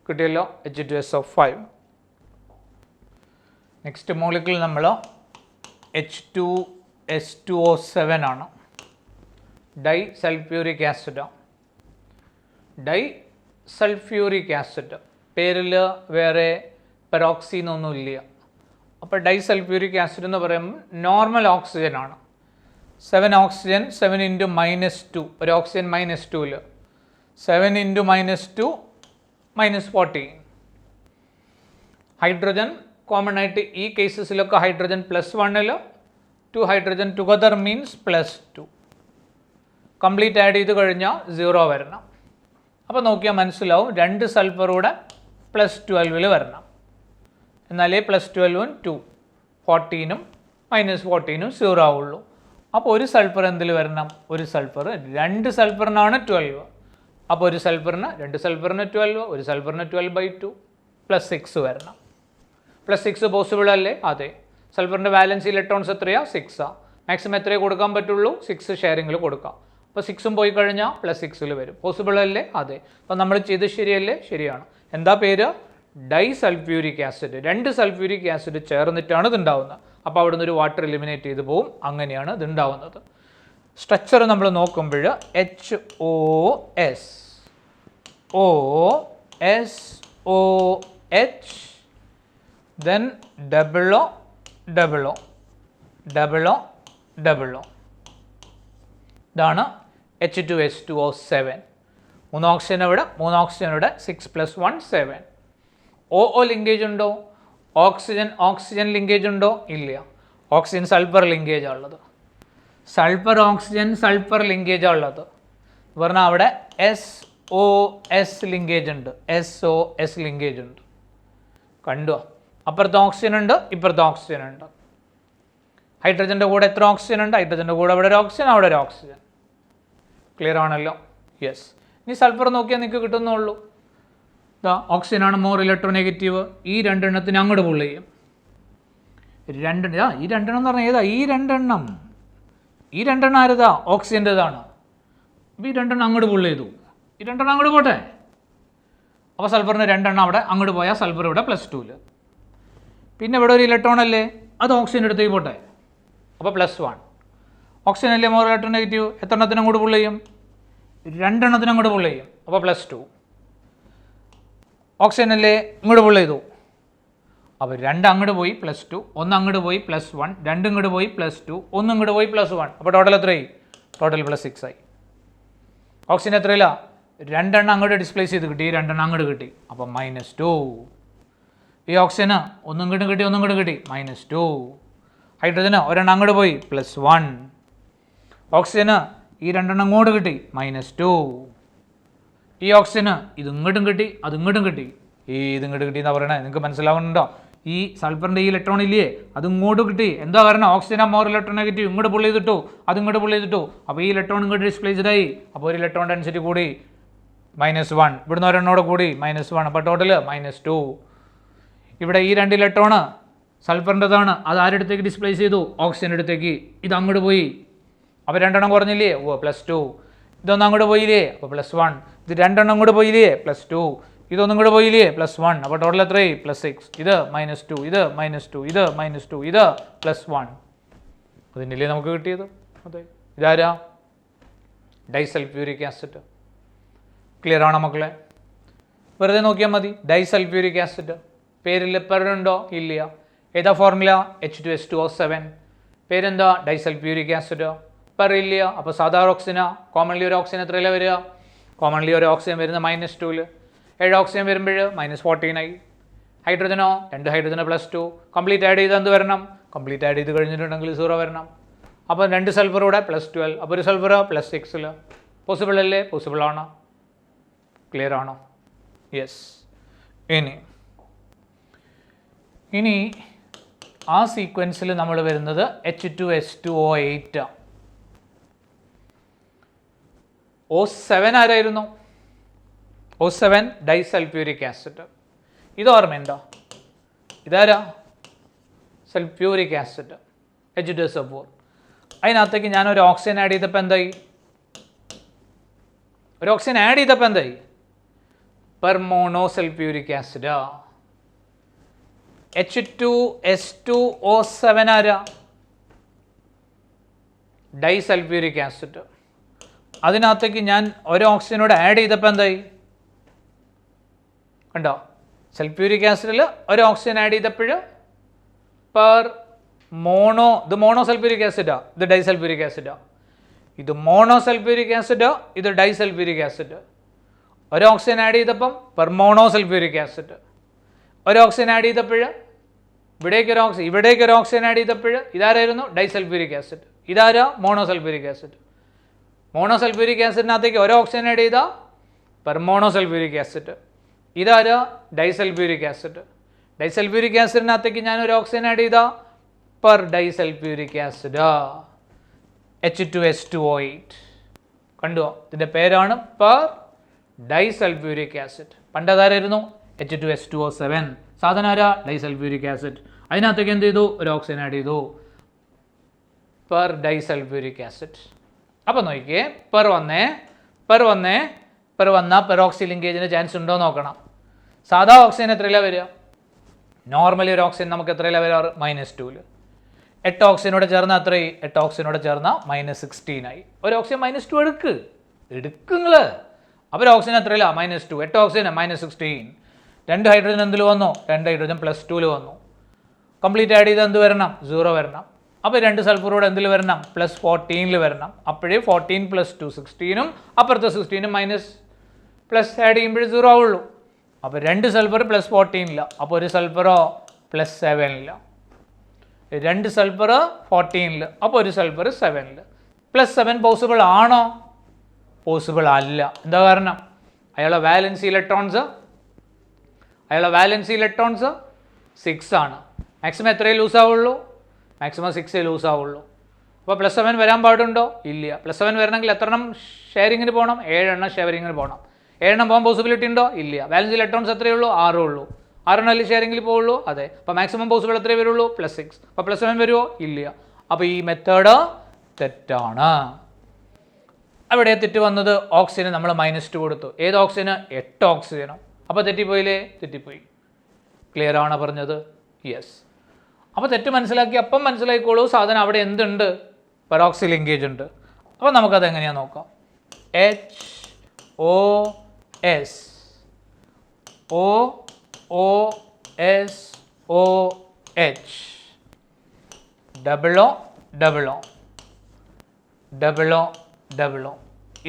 കിട്ടിയല്ലോ, H2SO5. നെക്സ്റ്റ് മോളിക്യൂൾ നമ്മൾ H2S2O7 ആണ്. Dye sulphuric acid. Dye sulphuric acid പേരിൽ വേറെ പെറോക്സി എന്നൊന്നും ഇല്ല. അപ്പോൾ ഡൈ സൾഫ്യൂരിക് ആസിഡ് എന്ന് പറയുമ്പോൾ നോർമൽ ഓക്സിജൻ ആണ്. 7 ഓക്സിജൻ 7 × -2, ഒരു ഓക്സിജൻ -2ൽ 7 × -2 -14. ഹൈഡ്രജൻ കോമൺ ആയിട്ട് ഈ കേസസിലൊക്കെ ഹൈഡ്രജൻ +1ൽ 2 hydrogen together means +2. Complete add ചെയ്ത് കഴിഞ്ഞാൽ 0 വരണം. അപ്പോൾ നോക്കിയാൽ മനസ്സിലാവും 2 സൾഫറൂടെ +12ൽ വരണം. എന്നാലേ +12ഉം 2 14ഉം -14ഉം 0 ആവുള്ളൂ. അപ്പോൾ ഒരു സൾഫർ എന്തിൽ വരണം? ഒരു സൾഫർ 2 സൾഫറിനാണ് 12. അപ്പോൾ ഒരു സൾഫറിന് 2 സൾഫറിന് 12, ഒരു സൾഫറിന് 12/2 +6 വരണം. +6 പോസിബിൾ അല്ലേ? അതെ. സൾഫറിൻ്റെ വാലൻസി ഇലക്ട്രോൺസ് എത്രയാണ്? 6. മാക്സിമം എത്രയേ കൊടുക്കാൻ പറ്റുള്ളൂ? 6 ഷെയറിങ്ങിൽ കൊടുക്കാം. അപ്പോൾ 6ഉം പോയി കഴിഞ്ഞാൽ +6ൽ വരും. പോസിബിൾ അല്ലേ? അതെ. അപ്പോൾ നമ്മൾ ചെയ്ത് ശരിയല്ലേ? ശരിയാണ്. എന്താ പേര്? Dye sulphuric acid. 2 sulphuric acid ചേർന്നിട്ടാണ് ഇത് ഉണ്ടാവുന്നത്. അപ്പോൾ അവിടെ നിന്ന് ഒരു വാട്ടർ എലിമിനേറ്റ് ചെയ്ത് പോവും. അങ്ങനെയാണ് ഇത് ഉണ്ടാവുന്നത്. സ്ട്രക്ചർ നമ്മൾ നോക്കുമ്പോൾ HOS, OSOH, then double O, double O, double O, double O. ഇതാണ് H2S2O7. 3 ഓക്സിജൻ ഇവിടെ, 3 ഓക്സിജൻ ഇവിടെ, 6 + 1 7. OO ലിങ്കേജ് ഉണ്ടോ? ഓക്സിജൻ ലിങ്കേജ് ഉണ്ടോ? ഇല്ല. ഓക്സിജൻ സൾഫർ ലിങ്കേജാണ് ഉള്ളത്. സൾഫർ ഓക്സിജൻ സൾഫർ ലിങ്കേജാണ് ഉള്ളത്. പറഞ്ഞാൽ അവിടെ SOS ലിങ്കേജ് ഉണ്ട്. SOS ലിങ്കേജ് ഉണ്ട്. കണ്ടോ? അപ്പുറത്ത് ഓക്സിജൻ ഉണ്ട്, ഇപ്പുറത്ത് ഓക്സിജൻ ഉണ്ട്. ഹൈഡ്രജൻ്റെ കൂടെ എത്ര ഓക്സിജൻ ഉണ്ട്? ഹൈഡ്രജൻ്റെ കൂടെ അവിടെ ഒരു ഓക്സിജൻ, അവിടെ ഒരു ഓക്സിജൻ. ക്ലിയർ ആണല്ലോ? യെസ്. ഇനി സൾഫർ നോക്കിയാൽ നിങ്ങൾക്ക് കിട്ടുന്നുള്ളൂ. ഇതാ ഓക്സിജൻ ആണ് മോർ ഇലക്ട്രോനെഗറ്റീവ്. ഈ 2 എണ്ണത്തിന് അങ്ങോട്ട് പുള്ള് ചെയ്യും. ഈ 2 എണ്ണം എന്ന് പറഞ്ഞാൽ ഏതാ? ഈ 2 എണ്ണം ആരതാ? ഓക്സിജൻ്റെതാണ്. അപ്പോൾ ഈ 2 എണ്ണം അങ്ങോട്ട് പുള്ള് ചെയ്തു. ഈ 2 എണ്ണം അങ്ങോട്ട് പോട്ടെ. അപ്പോൾ സൾഫറിന് 2 എണ്ണം അവിടെ അങ്ങോട്ട് പോയാൽ സൾഫർ ഇവിടെ +2ൽ. പിന്നെ ഇവിടെ ഒരു ഇലക്ട്രോൺ അല്ലേ, അത് ഓക്സിജൻ്റെ അടുത്തേക്ക് പോട്ടെ. അപ്പോൾ +1. ഓക്സിജൻ അല്ലേ മോർ ഇലക്ട്രോനെഗറ്റീവ്. എത്ര എണ്ണത്തിന് അങ്ങോട്ട് പുള്ള് ചെയ്യും? 2 എണ്ണത്തിന് അങ്ങോട്ട് പുള്ള് ചെയ്യും. അപ്പോൾ +2. ഓക്സിജൻ അല്ലേ ഇങ്ങോട്ട് പുള്ള് ചെയ്തു. അപ്പോൾ 2 അങ്ങോട്ട് പോയി +2, 1 അങ്ങോട്ട് പോയി +1, 2 ഇങ്ങോട്ട് പോയി +2, 1 ഇങ്ങോട്ട് പോയി +1. അപ്പോൾ ടോട്ടൽ എത്രയായി? ടോട്ടൽ +6 ആയി. ഓക്സിജൻ എത്രയില്ല? 2 എണ്ണം അങ്ങോട്ട് ഡിസ്പ്ലേസ് ചെയ്ത് കിട്ടി, 2 എണ്ണം അങ്ങോട്ട് കിട്ടി. അപ്പോൾ -2. ഈ ഓക്സിജന് 1 ഇങ്ങോട്ട് കിട്ടി, 1 ഇങ്ങോട്ട് കിട്ടി, -2. ഹൈഡ്രജന് 1 എണ്ണം അങ്ങോട്ട് പോയി +1. ഓക്സിജന് ഈ 2 എണ്ണം അങ്ങോട്ട് കിട്ടി -2. ഈ ഓക്സിജന് ഇത് ഇങ്ങോട്ടും കിട്ടി, അത് ഇങ്ങോട്ടും കിട്ടി. ഇത് ഇങ്ങോട്ട് കിട്ടി എന്നാ പറയണേ? നിങ്ങൾക്ക് മനസ്സിലാവുന്നുണ്ടോ? ഈ സൾഫറിൻ്റെ ഈ ഇലക്ട്രോൺ ഇല്ലേ, അത് ഇങ്ങോട്ട് കിട്ടി. എന്താ കാരണം? ഓക്സിജൻ മോർ ഇലക്ട്രോനെഗറ്റീവ്, ഇങ്ങോട്ട് പുള്ള് ചെയ്തിട്ടു, അത് ഇങ്ങോട്ട് പുള്ള് ചെയ്തിട്ടു. അപ്പോൾ ഈ ഇലക്ട്രോൺ ഇങ്ങോട്ട് ഡിസ്പ്ലേസ്ഡ് ആയി. അപ്പോൾ ഒരു ഇലക്ട്രോൺ ഡെൻസിറ്റി കൂടി -1. ഇവിടുന്ന് ഒരെണ്ണോടെ കൂടി -1. അപ്പോൾ ടോട്ടൽ -2. ഇവിടെ ഈ 2 ഇലക്ട്രോണ് സൾഫറിൻ്റെതാണ്. അത് ആരുടെ അടുത്തേക്ക് ഡിസ്പ്ലേസ് ചെയ്തു? ഓക്സിജൻ്റെ അടുത്തേക്ക്. ഇത് അങ്ങോട്ട് പോയി. അപ്പോൾ 2 എണ്ണം കുറഞ്ഞില്ലേ? +2. ഇതൊന്നും അങ്ങോട്ട് പോയില്ലേ? അപ്പോൾ +1. ഇത് 2 എണ്ണം അങ്ങോട്ട് പോയില്ലേ? +2. ഇതൊന്നും കൂടെ പോയില്ലേ? +1. അപ്പോൾ ടോട്ടൽ എത്രയായി? +6. ഇത് -2, ഇത് -2, ഇത് -2, ഇത് +1. അതിനല്ലേ നമുക്ക് കിട്ടിയത്? അതെ. ഇതാരാ? ഡൈസൾഫ്യൂരിക് ആസിഡ്. ക്ലിയർ ആണോ മക്കളെ? വെറുതെ നോക്കിയാൽ മതി. ഡൈസൾഫ്യൂരിക് ആസിഡ് പേരിൽ പെറുണ്ടോ? ഇല്ല. ഏതാ ഫോർമുല? H2S2O7. പേരെന്താ? ഡൈസൾഫ്യൂരിക് ആസിഡ്. പെറില്ല. അപ്പോൾ സാധാരണ ഓക്സിജനാ? കോമൺലി ഒരു ഓക്സിജൻ എത്രയിലാണ് വരിക? കോമൺലി ഒരു ഓക്സിജൻ വരുന്നത് -2ൽ. 7 ഓക്സിജൻ വരുമ്പോൾ -14 ആയി. ഹൈഡ്രജനോ? 2 ഹൈഡ്രജന് +2. കംപ്ലീറ്റ് ആഡ് ചെയ്ത് എന്ത് വരണം? കംപ്ലീറ്റ് ആഡ് ചെയ്ത് കഴിഞ്ഞിട്ടുണ്ടെങ്കിൽ 0 വരണം. അപ്പോൾ 2 സൾഫർ കൂടെ +12. അപ്പോൾ ഒരു സൾഫർ +6ൽ. പോസിബിൾ അല്ലേ? പോസിബിൾ ആണ്. ക്ലിയർ ആണോ? യെസ്. ഇനി ആ സീക്വൻസിൽ നമ്മൾ വരുന്നത് H2S2O8. O7 ആരായിരുന്നു? O7 ഡൈസൾഫ്യൂരിക് acid. ഇത് ഓർമ്മയുണ്ടോ? ഇതാരാ? Sulphuric acid H2SO4. അതിനകത്തേക്ക് ഞാനൊരു ഓക്സിജൻ ആഡ് ചെയ്തപ്പോൾ എന്തായി? ഒരു ഓക്സിജൻ ആഡ് ചെയ്തപ്പോൾ എന്തായി? പെർമോണോ സൾഫ്യൂരിക് ആസിഡ്. H2S2O7 ആരാ? ഡൈസൾഫ്യൂരിക് ആസിഡ്. അതിനകത്തേക്ക് ഞാൻ ഒരു ഓക്സിജനോട് ആഡ് ചെയ്തപ്പോൾ എന്തായി? കണ്ടോ? സൾഫ്യൂരിക് ആസിഡിൽ ഒരു ഓക്സിജൻ ആഡ് ചെയ്തപ്പോൾ പെർ മോണോ, ഇത് മോണോ സൾഫ്യൂരിക് ആസിഡാ, ഇത് ഡൈസൾഫ്യൂരിക് ആസിഡാ. ഇത് മോണോ സൾഫ്യൂരിക് ആസിഡ്, ഇത് ഡൈസൾഫ്യൂരിക് ആസിഡ്. ഒരു ഓക്സിജൻ ആഡ് ചെയ്തപ്പം പെർമോണോ സൾഫ്യൂരിക് ആസിഡ്. ഒരു ഓക്സിജൻ ആഡ് ചെയ്തപ്പോൾ ഇവിടേക്കൊരു ഓക്സിജൻ ആഡ് ചെയ്തപ്പോൾ ഇതാരായിരുന്നു? Disulphuric acid. ഇതാരാ? Mono sulphuric acid. Mono sulphuric ആസിഡിനകത്തേക്ക് ഒരു ഓക്സിജൻ ആഡ് ചെയ്താൽ പെർമോണോ സൾഫ്യൂരിക് ആസിഡ്. ഇതാരാ? ഡൈസൾഫ്യൂരിക് ആസിഡ്. ഡൈസൾഫ്യൂരിക് ആസിഡിനകത്തേക്ക് ഞാൻ ഒരു ഓക്സിജൻ ആഡ് ചെയ്താൽ പെർ ഡൈസൾഫ്യൂരിക് ആസിഡ് H2S2O8. കണ്ടോ? ഇതിൻ്റെ പേരാണ് പെർ ഡൈസൾഫ്യൂരിക് ആസിഡ്. പണ്ടതാരായിരുന്നു? H2S2O7. സാധനം ആരാ? ഡൈസൾഫ്യൂരിക് ആസിഡ്. അതിനകത്തേക്ക് എന്ത് ചെയ്തു? ഒരു ഓക്സിജൻ ആഡ് ചെയ്തു, പെർ ഡൈസൾഫ്യൂരിക് ആസിഡ്. അപ്പോൾ നോക്കിയേ, പെർ വന്നാൽ പെറോക്സി ലിങ്കേജിന് ചാൻസ് ഉണ്ടോ നോക്കണം. സാധാ ഓക്സിജൻ എത്രയിലാണ് വരിക? നോർമലി ഒരു ഓക്സിജൻ നമുക്ക് എത്രയിലാണ് വരാറ്? -2. 8 ഓക്സിജനോട് ചേർന്ന് എത്രയായി? 8 ഓക്സിജനോട് ചേർന്ന -16 ആയി. ഒരു ഓക്സിജൻ -2 എടുക്കുക. അപ്പോൾ ഒരു ഓക്സിജൻ എത്രയില്ല? -2. 8 ഓക്സിജൻ -16. 2 ഹൈഡ്രജൻ എന്തിൽ വന്നു? 2 ഹൈഡ്രജൻ +2 വന്നു. കംപ്ലീറ്റ് ആഡ് ചെയ്ത് എന്ത് വരണം? 0 വരണം. അപ്പോൾ 2 സൾഫറോട് എന്തിൽ വരണം? +14 വരണം. അപ്പോഴേ 14 + 2 16, അപ്പുറത്തെ 16 പ്ലസ് ആഡ് ചെയ്യുമ്പോൾ 0 ആവുള്ളൂ. അപ്പോൾ 2 സൾഫർ +14 അപ്പോൾ ഒരു സൾഫറോ +7 2 സൾഫർ 14 അപ്പോൾ ഒരു സൾഫർ 7 +7 പോസിബിൾ ആണോ? പോസിബിൾ അല്ല. എന്താ കാരണം? അയാളുടെ വാലൻസി ഇലക്ട്രോൺസ് 6 ആണ്. മാക്സിമം എത്രയേ ലൂസ് ആവുള്ളൂ? മാക്സിമം 6 ലൂസ് ആവുള്ളൂ. അപ്പോൾ +7 വരാൻ പാടുണ്ടോ? ഇല്ല. +7 വരണമെങ്കിൽ എത്ര എണ്ണം ഷെയറിങ്ങിന് പോകണം? 7 എണ്ണം ഷെയറിങ്ങിന് പോകണം. 7 എണ്ണം പോകാൻ പോസിബിലിറ്റി ഉണ്ടോ? ഇല്ല. വാലൻസി ഇലക്ട്രോൺസ് എത്രയേ ഉള്ളൂ? 6 ഉള്ളൂ. 6 എണ്ണം ഷെയറിങ്ങിൽ പോവുള്ളൂ. അതെ. അപ്പോൾ മാക്സിമം പോസിബിൾ എത്രയേ വരുള്ളൂ? +6. അപ്പോൾ +7 വരുമോ? ഇല്ല. അപ്പോൾ ഈ മെത്തേഡ് തെറ്റാണ്. അവിടെ തെറ്റ് വന്നത് ഓക്സിജന് നമ്മൾ -2 കൊടുത്തു. ഏത് ഓക്സിജന്? 8 ഓക്സിജനോ. അപ്പോൾ തെറ്റിപ്പോയില്ലേ? തെറ്റിപ്പോയി. ക്ലിയർ ആണോ പറഞ്ഞത്? യെസ്. അപ്പോൾ തെറ്റ് മനസ്സിലാക്കി അപ്പം മനസ്സിലാക്കിക്കോളൂ സാധനം അവിടെ എന്തുണ്ട്? പെറോക്സി ലിങ്കേജ് ഉണ്ട്. അപ്പോൾ നമുക്കത് എങ്ങനെയാണെന്ന് നോക്കാം. HOS OOSOH OO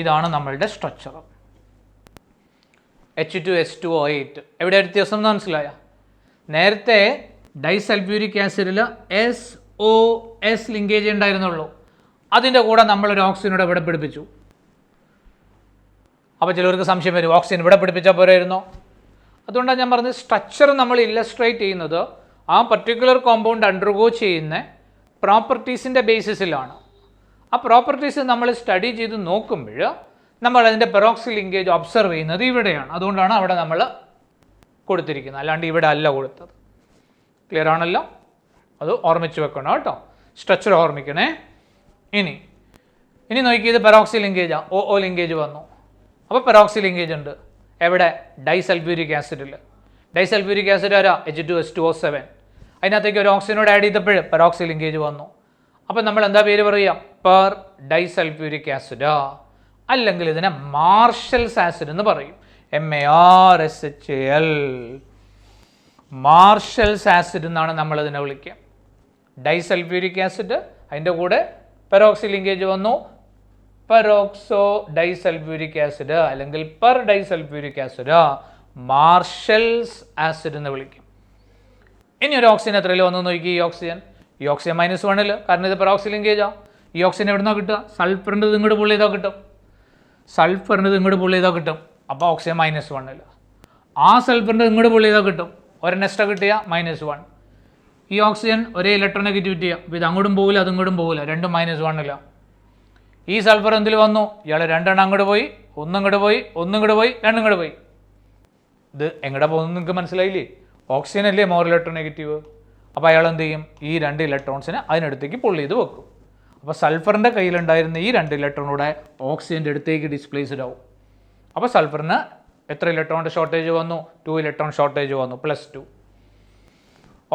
ഇതാണ് നമ്മളുടെ സ്ട്രക്ചർ. H2S2O8 എവിടെ വ്യത്യാസം എന്ന് മനസ്സിലായ? നേരത്തെ ഡൈസൾഫ്യൂരിക് ആസിഡിൽ SOS ലിങ്കേജ് ഉണ്ടായിരുന്നുള്ളൂ. അതിൻ്റെ കൂടെ നമ്മളൊരു ഓക്സിജനോട് ഇവിടെ പിടിപ്പിച്ചു. അപ്പോൾ ചിലർക്ക് സംശയം വരും, ഓക്സിജൻ ഇവിടെ പിടിപ്പിച്ചാൽ പോരായിരുന്നോ? അതുകൊണ്ടാണ് ഞാൻ പറഞ്ഞത് സ്ട്രക്ചർ നമ്മൾ ഇല്ലസ്ട്രേറ്റ് ചെയ്യുന്നത് ആ പർട്ടിക്കുലർ കോമ്പൗണ്ട് അണ്ടർഗോ ചെയ്യുന്ന പ്രോപ്പർട്ടീസിൻ്റെ ബേസിസിലാണ്. ആ പ്രോപ്പർട്ടീസ് നമ്മൾ സ്റ്റഡി ചെയ്ത് നോക്കുമ്പോൾ നമ്മൾ അതിൻ്റെ പെറോക്സി ലിങ്കേജ് ഒബ്സർവ് ചെയ്യുന്നത് ഇവിടെയാണ്. അതുകൊണ്ടാണ് അവിടെ നമ്മൾ കൊടുത്തിരിക്കുന്നത്, അല്ലാണ്ട് ഇവിടെ അല്ല കൊടുത്തത്. ക്ലിയർ ആണല്ലോ? അത് ഓർമ്മിച്ച് വെക്കണം കേട്ടോ. സ്ട്രക്ചർ ഓർമ്മിക്കണേ. ഇനി നോക്കിയത് പെറോക്സി ലിങ്കേജാണ്. OO ലിങ്കേജ് വന്നു. അപ്പോൾ പെറോക്സി ലിങ്കേജ് ഉണ്ട്. എവിടെ? ഡൈസൾഫ്യൂരിക് ആസിഡിൽ. ഡൈസൾഫ്യൂരിക് ആസിഡ് ആരാ? H2S2O7. അതിനകത്തേക്ക് ഒരു ഓക്സിജനോട് ആഡ് ചെയ്തപ്പോൾ പെറോക്സി ലിങ്കേജ് വന്നു. അപ്പോൾ നമ്മൾ എന്താ പേര് പറയുക? പെർ ഡൈസൾഫ്യൂരിക് ആസിഡ്, അല്ലെങ്കിൽ ഇതിനെ മാർഷൽസ് ആസിഡ് എന്ന് പറയും. MARSHAL മാർഷൽസ് ആസിഡ് എന്നാണ് നമ്മളിതിനെ വിളിക്കുക. ഡൈസൾഫ്യൂരിക് ആസിഡ്, അതിൻ്റെ കൂടെ പെറോക്സി ലിങ്കേജ് വന്നു, പെറോക്സോ ഡൈസൾഫ്യൂരിക് ആസിഡ് അല്ലെങ്കിൽ പെർ ഡൈസൾഫ്യൂരിക് ആസിഡ്, മാർഷൽസ് ആസിഡ് എന്ന് വിളിക്കും. ഇനി ഒരു ഓക്സിജൻ എത്രയിൽ വന്നു നോക്കി? ഈ ഓക്സിജൻ -1, കാരണം ഇത് പെറോക്സി ലിങ്കേജാണ്. ഈ ഓക്സിജൻ എവിടെ നിന്നാണ് കിട്ടുക? സൾഫറിൻ്റെ ഇങ്ങോട്ട് പുള്ളി ചെയ്താൽ കിട്ടും. അപ്പോൾ ഓക്സിജൻ -1. ആ സൾഫറിൻ്റെ ഇങ്ങോട്ട് പുള്ളി ചെയ്താൽ കിട്ടും. ഒരെണ്ണം എക്സ്ട്രാ കിട്ടിയ -1. ഈ ഓക്സിജൻ ഒരേ ഇലക്ട്രോനെഗറ്റിവിറ്റിയാണ്. അപ്പോൾ ഇത് അങ്ങോട്ടും പോകില്ല, അതിങ്ങോട്ടും പോകില്ല, രണ്ടും -1. ഈ സൾഫർ എന്തിൽ വന്നു? ഇയാൾ 2 എണ്ണം അങ്ങോട്ട് പോയി, ഒന്നിങ്ങോട്ട് പോയി, രണ്ടും ഇങ്ങോട്ട് പോയി. ഇത് എങ്ങോട്ട് പോകുന്നത് നിങ്ങൾക്ക് മനസ്സിലായില്ലേ? ഓക്സിജൻ അല്ലേ മോർ ഇലക്ട്രോനെഗറ്റീവ്. അപ്പോൾ അയാൾ എന്ത് ചെയ്യും? ഈ 2 ഇലക്ട്രോൺസിനെ അതിനടുത്തേക്ക് പുൾ ചെയ്ത് വെക്കും. അപ്പോൾ സൾഫറിൻ്റെ കയ്യിലുണ്ടായിരുന്ന ഈ 2 ഇലക്ട്രോണൂടെ ഓക്സിജൻ്റെ അടുത്തേക്ക് ഡിസ്പ്ലേസ്ഡ് ആവും. അപ്പോൾ സൾഫറിന് എത്ര ഇലക്ട്രോണിൻ്റെ ഷോർട്ടേജ് വന്നു? 2 ഇലക്ട്രോൺ ഷോർട്ടേജ് വന്നു, +2.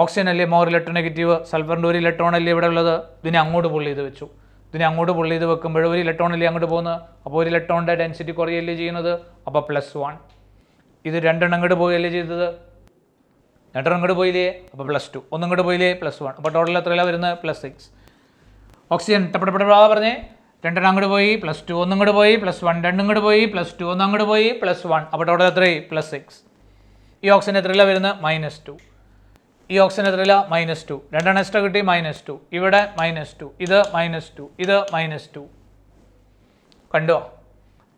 ഓക്സിജൻ അല്ലേ മോർ ഇലക്ട്രോനെഗറ്റീവ്, സൾഫറിൻ്റെ 1 ഇലക്ട്രോൺ അല്ലേ ഇവിടെ ഉള്ളത്, ഇതിനെ അങ്ങോട്ട് പുൾ ചെയ്ത് വെച്ചു. ഇതിനെ അങ്ങോട്ട് പുൾ ചെയ്ത് വെക്കുമ്പോൾ 1 ഇലക്ട്രോൺ അല്ലേ അങ്ങോട്ട് പോകുന്നത്, അപ്പോൾ 1 ഇലക്ട്രോണിൻ്റെ ഡെൻസിറ്റി കുറയല്ലേ ചെയ്യുന്നത്, അപ്പോൾ +1. ഇത് 2 അങ്ങോട്ട് പോയല്ലേ ചെയ്തത്, 2 അങ്ങോട്ട് പോയില്ലേ, അപ്പോൾ +2. 1 അങ്ങോട്ട് പോയില്ലേ, +1. അപ്പോൾ ടോട്ടൽ എത്രയാണ് വരുന്നത്? +6. ഓക്സിജൻ ടപ്പടപ്പടാ പറഞ്ഞേ, 2 അങ്ങോട്ട് പോയി, +2. 1 അങ്ങോട്ട് പോയി, +1. 2 അങ്ങോട്ട് പോയി, +2. 1 അങ്ങോട്ട് പോയി, +1. അപ്പോൾ ടോട്ടൽ എത്രയായി? +6. ഈ ഓക്സിജൻ എത്രയിലാണ് വരുന്നത്? -2. ഈ ഓക്സിജൻ എത്രയില്ല? -2. 2 എക്സ്ട്രാ കിട്ടി, -2. ഇവിടെ -2, ഇത് -2, ഇത് -2. കണ്ടോ?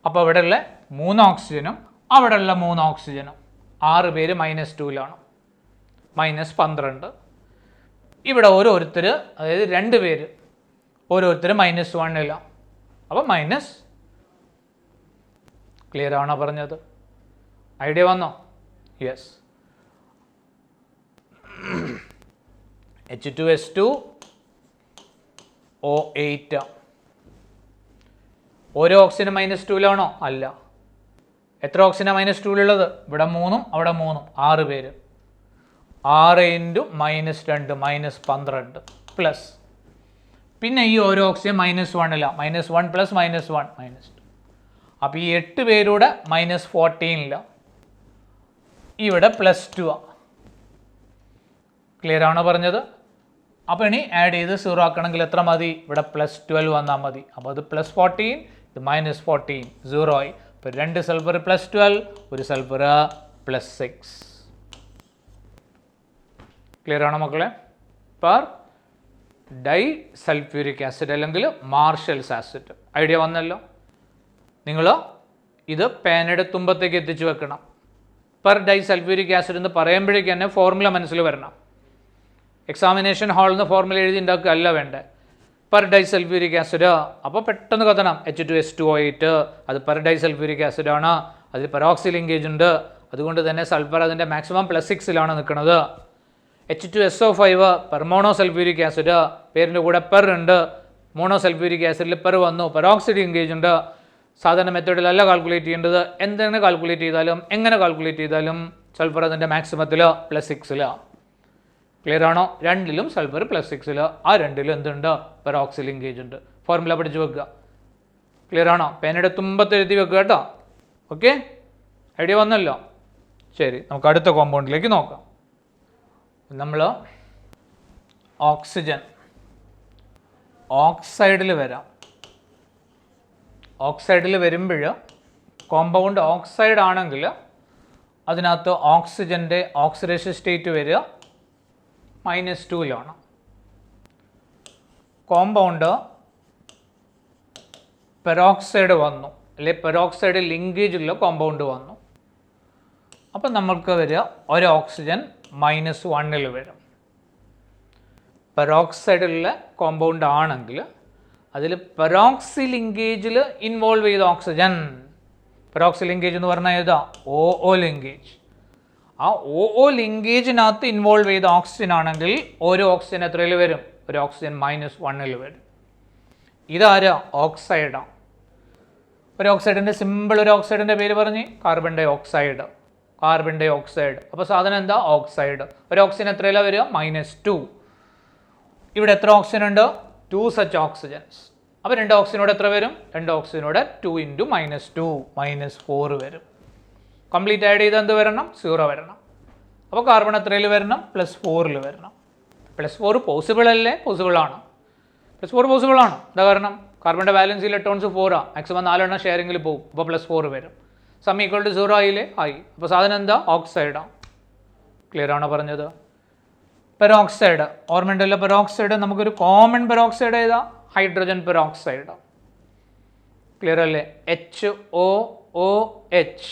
അപ്പോൾ ഇവിടെയുള്ള 3 ഓക്സിജനും അവിടെയുള്ള 3 ഓക്സിജനും 6 പേര് -2ലാണ്, -12. ഇവിടെ ഓരോരുത്തർ, അതായത് 2 പേര് ഓരോരുത്തർ -1ലാണ്. അപ്പോൾ മൈനസ്. ക്ലിയർ ആണോ പറഞ്ഞത്? ഐഡിയ വന്നോ? യെസ്. H2S2 O8. ഓരോ ഓക്സിജനും -2ലാണോ? അല്ല. എത്ര ഓക്സിജനാണ് -2ലുള്ളത്? ഇവിടെ 3ഉം അവിടെ 3ഉം, 6 പേര്. 6 × -2 -12 പ്ലസ്. പിന്നെ ഈ ഓരോ ഓക്സിജൻ -1ലാണ്, -1 + -1 -2. അപ്പോൾ ഈ 8 പേരുടെ -14ലാണ്, ഇവിടെ +2 ആണ്. ക്ലിയർ ആണോ പറഞ്ഞത്? അപ്പോൾ ഇനി ആഡ് ചെയ്ത് 0 ആക്കണമെങ്കിൽ എത്ര മതി? ഇവിടെ +12 വന്നാൽ മതി. അപ്പോൾ അത് +14, ഇത് -14, 0 ആയി. അപ്പോൾ 2 സൾഫർ +12, 1 സൾഫർ +6. ക്ലിയർ ആണോ മക്കളെ? പെർ ഡൈ സൾഫ്യൂരിക് ആസിഡ് അല്ലെങ്കിൽ മാർഷൽസ് ആസിഡ്. ഐഡിയ വന്നല്ലോ? നിങ്ങൾ ഇത് പേനയുടെ തുമ്പത്തേക്ക് എത്തിച്ചു വെക്കണം. പെർ ഡൈ സൾഫ്യൂരിക് ആസിഡ് എന്ന് പറയുമ്പോഴേക്ക് തന്നെ ഫോർമുല മനസ്സിൽ വരണം. എക്സാമിനേഷൻ ഹാളിൽ നിന്ന് ഫോർമുല എഴുതി ഉണ്ടാക്കുക അല്ല വേണ്ടേ. പെർ ഡൈ സൾഫ്യൂരിക് ആസിഡ്, അപ്പോൾ പെട്ടെന്ന് കത്തണം. H2S2O8 അത് പെർ ഡൈ സൾഫ്യൂരിക് ആസിഡ് ആണ്, അതിൽ പെറോക്സി ലിങ്കേജ് ഉണ്ട്. അതുകൊണ്ട് തന്നെ സൾഫർ അതിൻ്റെ മാക്സിമം +6ലാണ് നിൽക്കുന്നത്. H2SO5 പെർമോണോ സൾഫ്യൂരിക് ആസിഡ്, പേരിൻ്റെ കൂടെ പെർ ഉണ്ട്. മോണോ സൾഫ്യൂരിക് ആസിഡിൽ പെർ വന്നു, പെറോക്സി ലിങ്കേജ് ഉണ്ട്. സാധാരണ മെത്തേഡിലല്ല കാൽക്കുലേറ്റ് ചെയ്യേണ്ടത്. എന്താണ് കാൽക്കുലേറ്റ് ചെയ്താലും എങ്ങനെ കാൽക്കുലേറ്റ് ചെയ്താലും സൾഫർ അതിൻ്റെ മാക്സിമത്തിൽ +6ലാണ്. ക്ലിയർ ആണോ? 2ലും സൾഫർ +6, ആ 2ലും എന്തുണ്ട്? പെറോക്സി ലിങ്കേജ് ഉണ്ട്. ഫോർമുല പഠിച്ചു വെക്കുക. ക്ലിയർ ആണോ? പേനയുടെ തുമ്പത്ത് എഴുതി വെക്കുക കേട്ടോ. ഓക്കെ, ഐഡിയ വന്നല്ലോ? ശരി, നമുക്ക് അടുത്ത കോമ്പൗണ്ടിലേക്ക് നോക്കാം. നമ്മൾ ഓക്സിജൻ ഓക്സൈഡിൽ വരാം. ഓക്സൈഡിൽ വരുമ്പോൾ കോമ്പൗണ്ട് ഓക്സൈഡ് ആണെങ്കിൽ അതിനകത്ത് ഓക്സിജൻ്റെ ഓക്സിഡേഷൻ സ്റ്റേറ്റ് വരിക -2ലാണ്. കോമ്പൗണ്ട് പെറോക്സൈഡ് വന്നു, അല്ലെ പെറോക്സൈഡ് ലിങ്കേജുള്ള കോമ്പൗണ്ട് വന്നു. അപ്പം നമ്മൾക്ക് വരിക ഒരു ഓക്സിജൻ -1ൽ വരും. പെറോക്സൈഡുള്ള കോമ്പൗണ്ട് ആണെങ്കിൽ അതിൽ പെറോക്സി ലിങ്കേജിൽ ഇൻവോൾവ് ചെയ്ത ഓക്സിജൻ, പെറോക്സി ലിങ്കേജ് എന്ന് പറഞ്ഞാൽ ഏതാ? OO linkage. ആ OO ലിങ്കേജിനകത്ത് ഇൻവോൾവ് ചെയ്ത ഓക്സിജൻ ആണെങ്കിൽ ഒരു ഓക്സിജൻ എത്രയിൽ വരും? ഒരു ഓക്സിജൻ -1ൽ വരും. ഇതാരാ? ഓക്സൈഡാണ്. ഒരു ഓക്സൈഡിൻ്റെ സിമ്പിൾ, ഒരു ഓക്സൈഡിൻ്റെ പേര് പറഞ്ഞ് carbon dioxide. Carbon dioxide. അപ്പോൾ സാധനം എന്താ? ഓക്സൈഡ്. ഒരു ഓക്സിജൻ എത്രയിലാണ് വരിക? -2. ഇവിടെ എത്ര ഓക്സിജൻ ഉണ്ട്? 2 സച്ച് ഓക്സിജൻസ്. അപ്പോൾ 2 ഓക്സിജനോട് എത്ര വരും? 2 ഓക്സിജനോട് 2 × -2 -4 വരും. കംപ്ലീറ്റ് ആഡ് ചെയ്ത് എന്ത് വരണം? 0 വരണം. അപ്പോൾ കാർബൺ എത്രയിൽ വരണം? +4ൽ വരണം. +4 പോസിബിൾ അല്ലേ? പോസിബിൾ ആണ്. +4 പോസിബിൾ ആണ്. എന്താ കാരണം? കാർബണിൻ്റെ ബാലൻസ് ഇലക്ട്രോൺസ് 4 മാക്സിമം 4 ഷെയറിംഗിൽ പോകും. അപ്പോൾ +4 വരും. സം ഈക്വൽ ടു 0 ആയില്ലേ? ആയി. അപ്പോൾ സാധനം എന്താ? ഓക്സൈഡാണ്. ക്ലിയർ ആണോ പറഞ്ഞത്? പെറോക്സൈഡ് ഓർമ്മയുണ്ടല്ലോ? പെറോക്സൈഡ് നമുക്കൊരു കോമൺ പെറോക്സൈഡ് ഏതാ? Hydrogen peroxide. ക്ലിയർ അല്ലേ? HOOH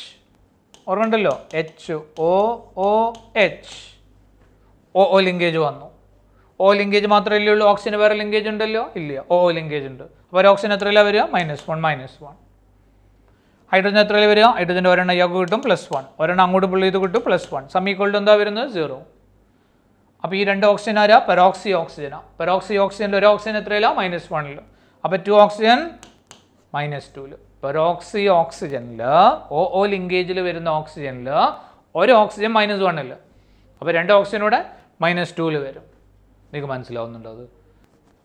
ഓർമ്മയുണ്ടല്ലോ? HOOH. OO ലിങ്കേജ് വന്നു. O ലിങ്കേജ് മാത്രമല്ലേ ഉള്ളൂ? ഓക്സിജന് വേറെ ലിങ്കേജ് ഉണ്ടല്ലോ? ഇല്ല, OO ലിങ്കേജ് ഉണ്ട്. അപ്പോൾ ഒരു ഓക്സിജൻ എത്രയിലാണ് വരിക? -1. ഹൈഡ്രജൻ എത്രയിൽ വരിക? ഹൈഡ്രജൻ്റെ ഒരെണ്ണം ഇയാൾക്ക് കിട്ടും +1, ഒരെണ്ണം അങ്ങോട്ട് പുള്ളി ചെയ്ത് കിട്ടും +1. സം ഈക്വൽ ടു എന്താ വരുന്നത്? 0. അപ്പോൾ ഈ 2 ഓക്സിജൻ ആരാ? പെറോക്സി ഓക്സിജനാണ്. പെറോക്സി ഓക്സിജനിൽ ഒരു ഓക്സിജൻ എത്രയില്ല? -1. അപ്പോൾ 2 ഓക്സിജൻ -2. പെറോക്സി ഓക്സിജനിൽ OO ലിങ്കേജിൽ വരുന്ന ഓക്സിജനിൽ ഒരു ഓക്സിജൻ -1. അപ്പോൾ 2 ഓക്സിജനൂടെ -2 വരും. നിങ്ങൾക്ക് മനസ്സിലാവുന്നുണ്ടോ? അത്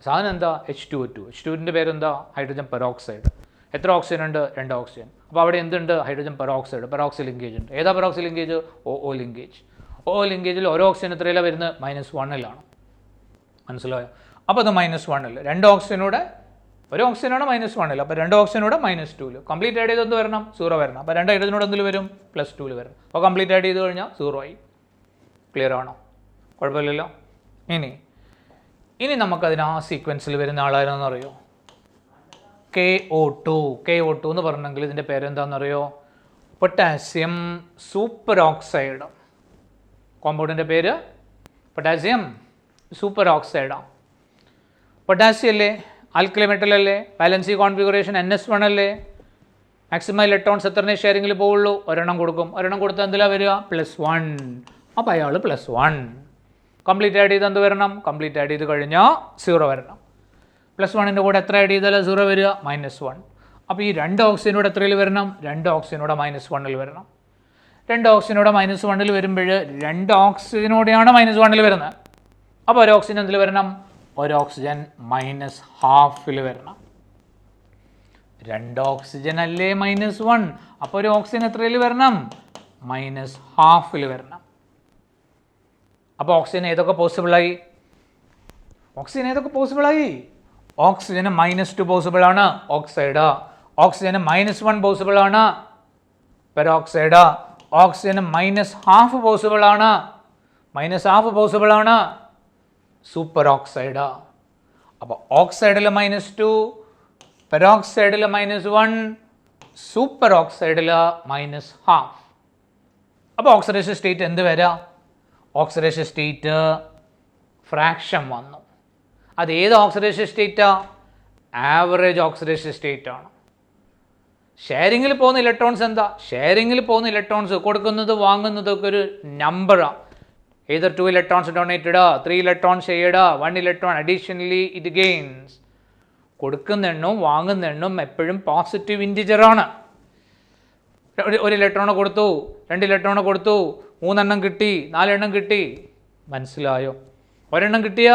സാധനം എന്താ? H2O2. H2ൻ്റെ പേരെന്താ? Hydrogen peroxide. എത്ര ഓക്സിജൻ ഉണ്ട്? 2 ഓക്സിജൻ. അപ്പോൾ അവിടെ എന്തുണ്ട്? ഹൈഡ്രജൻ പെറോക്സൈഡ്, പെറോക്സി ലിങ്കേജ് ഉണ്ട്. ഏതാ peroxy linkage? OO linkage. OO ലിങ്കേജിൽ ഓരോ ഓക്സിജൻ എത്രയിലാണ് വരുന്നത്? -1. മനസ്സിലായോ? അപ്പോൾ അത് -1. 2 ഓക്സിജനൂടെ ഒരു ഓക്സിജനാണ് -1. അപ്പോൾ 2 ഓക്സിജനൂടെ -2. കംപ്ലീറ്റ് ആഡ് ചെയ്ത് എന്ത് വരണം? 0 വരണം. അപ്പോൾ 2 ഹൈഡ്രജനോട് എന്തിൽ വരും? +2 വരണം. അപ്പോൾ കംപ്ലീറ്റ് ആഡ് ചെയ്ത് കഴിഞ്ഞാൽ 0 ആയി. ക്ലിയർ ആണോ? കുഴപ്പമില്ലല്ലോ. ഇനി നമുക്കതിന് ആ സീക്വൻസിൽ വരുന്ന ആളാരെന്ന് അറിയോ? KO2 എന്ന് പറഞ്ഞെങ്കിൽ ഇതിൻ്റെ പേരെന്താണെന്നറിയോ? Potassium super oxide. കോമ്പൗണ്ടിൻ്റെ പേര് പൊട്ടാസ്യം സൂപ്പർ ഓക്സൈഡാണ്. പൊട്ടാസ്യം അല്ലേ? ആൽക്കലി മെറ്റൽ അല്ലേ? വാലൻസി കോൺഫിഗറേഷൻ NS1 അല്ലേ? മാക്സിമം ഇലക്ട്രോൺസ് എത്ര ഷെയറിങ്ങിൽ പോവുള്ളൂ? ഒരെണ്ണം കൊടുക്കും. ഒരെണ്ണം കൊടുത്താൽ എന്തിലാണ് വരിക? +1. അപ്പോൾ അയാൾ +1. കംപ്ലീറ്റ് ആഡ് ചെയ്ത് എന്ത് വരണം? കംപ്ലീറ്റ് ആഡ് ചെയ്ത് കഴിഞ്ഞാൽ 0 വരണം. +1ൻ്റെ കൂടെ എത്ര ആഡ് ചെയ്താലും 0 വരിക? -1. അപ്പോൾ ഈ 2 ഓക്സിജനോട് എത്രയിൽ വരണം? 2 ഓക്സിജനോടെ -1 വരണം. 2 ഓക്സിജനോടെ -1 വരുമ്പോൾ 2 ഓക്സിജനോടെയാണ് -1 വരുന്നത്. അപ്പോൾ ഒരു ഓക്സിജൻ എന്തിൽ വരണം? ഒരു ഓക്സിജൻ -12 വരണം. 2 ഓക്സിജൻ അല്ലേ -1? അപ്പോൾ ഒരു ഓക്സിജൻ എത്രയിൽ വരണം? -12 വരണം. അപ്പോൾ ഓക്സിജൻ ഏതൊക്കെ പോസിബിളായി? ഓക്സിജന് -2 പോസിബിൾ ആണ്, ഓക്സൈഡ്. ഓക്സിജന് -1 പോസിബിൾ ആണ്, പെറോക്സൈഡ്. ഓക്സിജന് -12 പോസിബിൾ ആണ്, സൂപ്പർ ഓക്സൈഡ്. അപ്പോൾ ഓക്സൈഡിൽ -2, പെറോക്സൈഡിൽ -1, സൂപ്പർ ഓക്സൈഡിൽ -12. അപ്പോൾ ഓക്സിഡേഷൻ സ്റ്റേറ്റ് എന്ത് വരാം? ഓക്സിഡേഷൻ സ്റ്റേറ്റ് ഫ്രാക്ഷൻ വന്നു. അത് ഏത് ഓക്സിഡേഷൻ സ്റ്റേറ്റാണ്? ആവറേജ് ഓക്സിഡേഷൻ സ്റ്റേറ്റ് ആണ്. ഷെയറിങ്ങിൽ പോകുന്ന ഇലക്ട്രോൺസ് എന്താ? ഷെയറിങ്ങിൽ പോകുന്ന ഇലക്ട്രോൺസ് കൊടുക്കുന്നത് വാങ്ങുന്നതൊക്കെ ഒരു നമ്പറാണ്. either 2 electrons donated, 3 electrons shared, 1 electron additionally it gains. കൊടുക്കുന്ന എണ്ണവും വാങ്ങുന്ന എണ്ണവും എപ്പോഴും പോസിറ്റീവ് ഇൻറ്റിജർ ആണ്. ഒരു ഇലക്ട്രോൺ കൊടുത്തു, 2 ഇലക്ട്രോൺ കൊടുത്തു, 3 എണ്ണം കിട്ടി, 4 എണ്ണം കിട്ടി. മനസ്സിലായോ? ഒരെണ്ണം കിട്ടിയ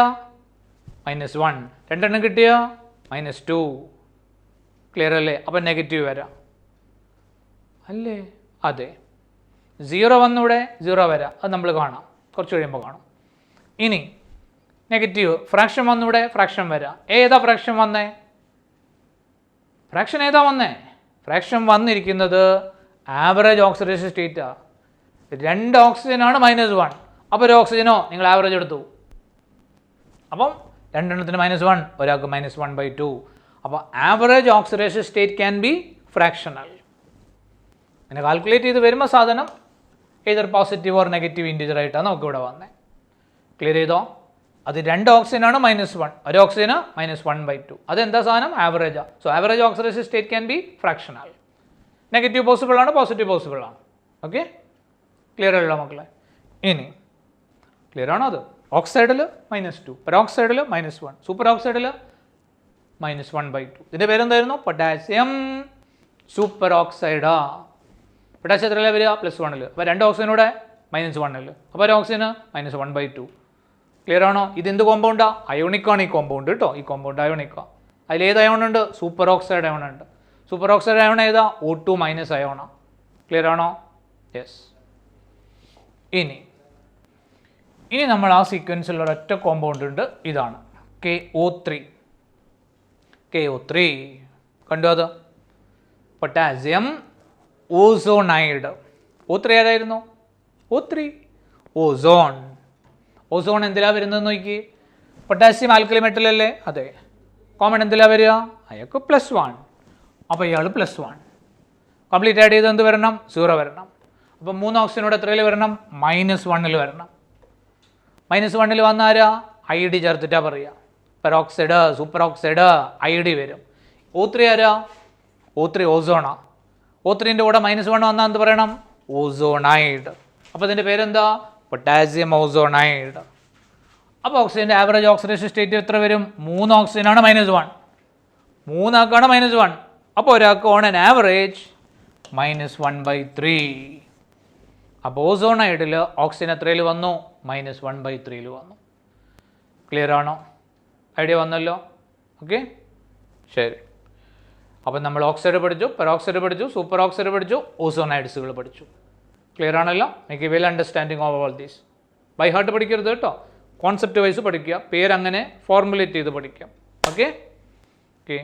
-1, 2 എണ്ണം കിട്ടിയ -2. ക്ലിയർ അല്ലേ? അപ്പം നെഗറ്റീവ് വരാം അല്ലേ? അതെ. 0 വന്നൂടെ? 0 വരാം. അത് നമ്മൾ കാണാം, കുറച്ച് കഴിയുമ്പോൾ കാണും. ഇനി നെഗറ്റീവ് ഫ്രാക്ഷൻ വന്നൂടെ? ഫ്രാക്ഷൻ വരാം. ഏതാ ഫ്രാക്ഷൻ വന്നേ? ഫ്രാക്ഷൻ വന്നിരിക്കുന്നത് ആവറേജ് ഓക്സിഡേഷൻ സ്റ്റേറ്റാണ്. 2 ഓക്സിജനാണ് -1. അപ്പോൾ ഒരു ഓക്സിജനോ നിങ്ങൾ ആവറേജ് എടുത്തു. അപ്പം 2 എണ്ണത്തിന് -1, ഒരാൾക്ക് -1/2. അപ്പോൾ average oxidation state can be fractional. അങ്ങനെ കാൽക്കുലേറ്റ് ചെയ്ത് വരുമ്പോൾ സാധനം ഏതൊരു പോസിറ്റീവ് ഓർ നെഗറ്റീവ് ഇൻറ്റിജർ ആയിട്ടാണ് നമുക്ക് ഇവിടെ വന്നത്. ക്ലിയർ ചെയ്തോ? അത് 2 ഓക്സിജനാണ് -1, ഒരു ഓക്സിജന് -1/2. അതെന്താ സാധനം? ആവറേജാണ്. So average oxidation state can be fractional. Negative possible ആണ്, പോസിറ്റീവ് പോസിബിൾ ആണ്. ഓക്കെ, ക്ലിയർ അല്ലോ മക്കളെ? ഇനി ക്ലിയർ ആണോ? അത് ഓക്സൈഡിൽ -2, പെറോക്സൈഡിൽ -1, സൂപ്പർ ഓക്സൈഡിൽ -1/2. ഇതിൻ്റെ പേരെന്തായിരുന്നു? പൊട്ടാസ്യം സൂപ്പർ ഓക്സൈഡാ. പൊട്ടാസ്യം എത്രയിലാണ് വരിക? +1. അപ്പോൾ 2 ഓക്സിജനൂടെ -1. അപ്പോൾ ഒരു ഓക്സിജന് -1/2. ക്ലിയർ ആണോ? ഇതെന്ത് കോമ്പൗണ്ടാണ്? അയോണിക്കാണ് ഈ കോമ്പൗണ്ട് കേട്ടോ. ഈ കോമ്പൗണ്ട് അയോണിക്കാണ്. അതിലേത് അയോൺ ഉണ്ട്? സൂപ്പർ ഓക്സൈഡ് അയോൺ ഉണ്ട്. സൂപ്പർ ഓക്സൈഡ് അയോൺ ഏതാ? O2- അയോണാണ്. ക്ലിയർ ആണോ? യെസ്. ഇനി നമ്മൾ ആ സീക്വൻസിലുള്ള ഒരൊറ്റ കോമ്പൗണ്ട് ഉണ്ട്, ഇതാണ് KO3. കണ്ടു? അത് പൊട്ടാസ്യം ഓസോണൈഡ്. O3 ഏതായിരുന്നു? O3 ഓസോൺ എന്തിലാ വരുന്നത് നോക്കി? പൊട്ടാസ്യം ആൽക്കലി മെറ്റൽ അല്ലേ? അതെ. കോമൺ എന്തിലാ വരിക? അയാൾക്ക് +1. അപ്പോൾ ഇയാൾ +1. കംപ്ലീറ്റ് ആഡ് ചെയ്ത് എന്ത് വരണം? 0 വരണം. അപ്പോൾ 3 ഓക്സിജനോട് എത്രയിൽ വരണം? -1 വരണം. -1 വന്ന ആരാ? ID ചേർത്തിട്ടാ പറയുക. പെറോക്സൈഡ്, സൂപ്പർ ഓക്സൈഡ്, ID വരും. O3 ആരാ? O3 ഓസോണാ. O3ൻ്റെ കൂടെ -1 വന്നാൽ എന്ത് പറയണം? ഓസോണൈഡ്. അപ്പോൾ ഇതിൻ്റെ പേരെന്താ? Potassium ozonide. അപ്പോൾ ഓക്സിജൻ്റെ ആവറേജ് ഓക്സിഡേഷൻ സ്റ്റേറ്റ് എത്ര വരും? 3 ഓക്സിജനാണ് -1, 3 ആൾക്കാണ് -1. അപ്പോൾ ഒരാൾക്ക് ഓൺ ആൻ ആവറേജ് -1/3. അപ്പോൾ ഓസോണൈഡിൽ ഓക്സിജൻ എത്രയിൽ വന്നു? -1/3 വന്നു. ക്ലിയർ ആണോ? ഐഡിയ വന്നല്ലോ? ഓക്കെ, ശരി. അപ്പം നമ്മൾ ഓക്സൈഡ് പഠിച്ചു, പെറോക്സൈഡ് പഠിച്ചു, സൂപ്പർ ഓക്സൈഡ് പഠിച്ചു, ഓസോണൈഡ്സുകൾ പഠിച്ചു. ക്ലിയർ ആണല്ലോ? എനിക്ക് well understanding of all these. By heart പഠിക്കരുത് കേട്ടോ, കോൺസെപ്റ്റ് വൈസ് പഠിക്കുക, പേരങ്ങനെ ഫോർമുലേറ്റ് ചെയ്ത് പഠിക്കാം. Okay okay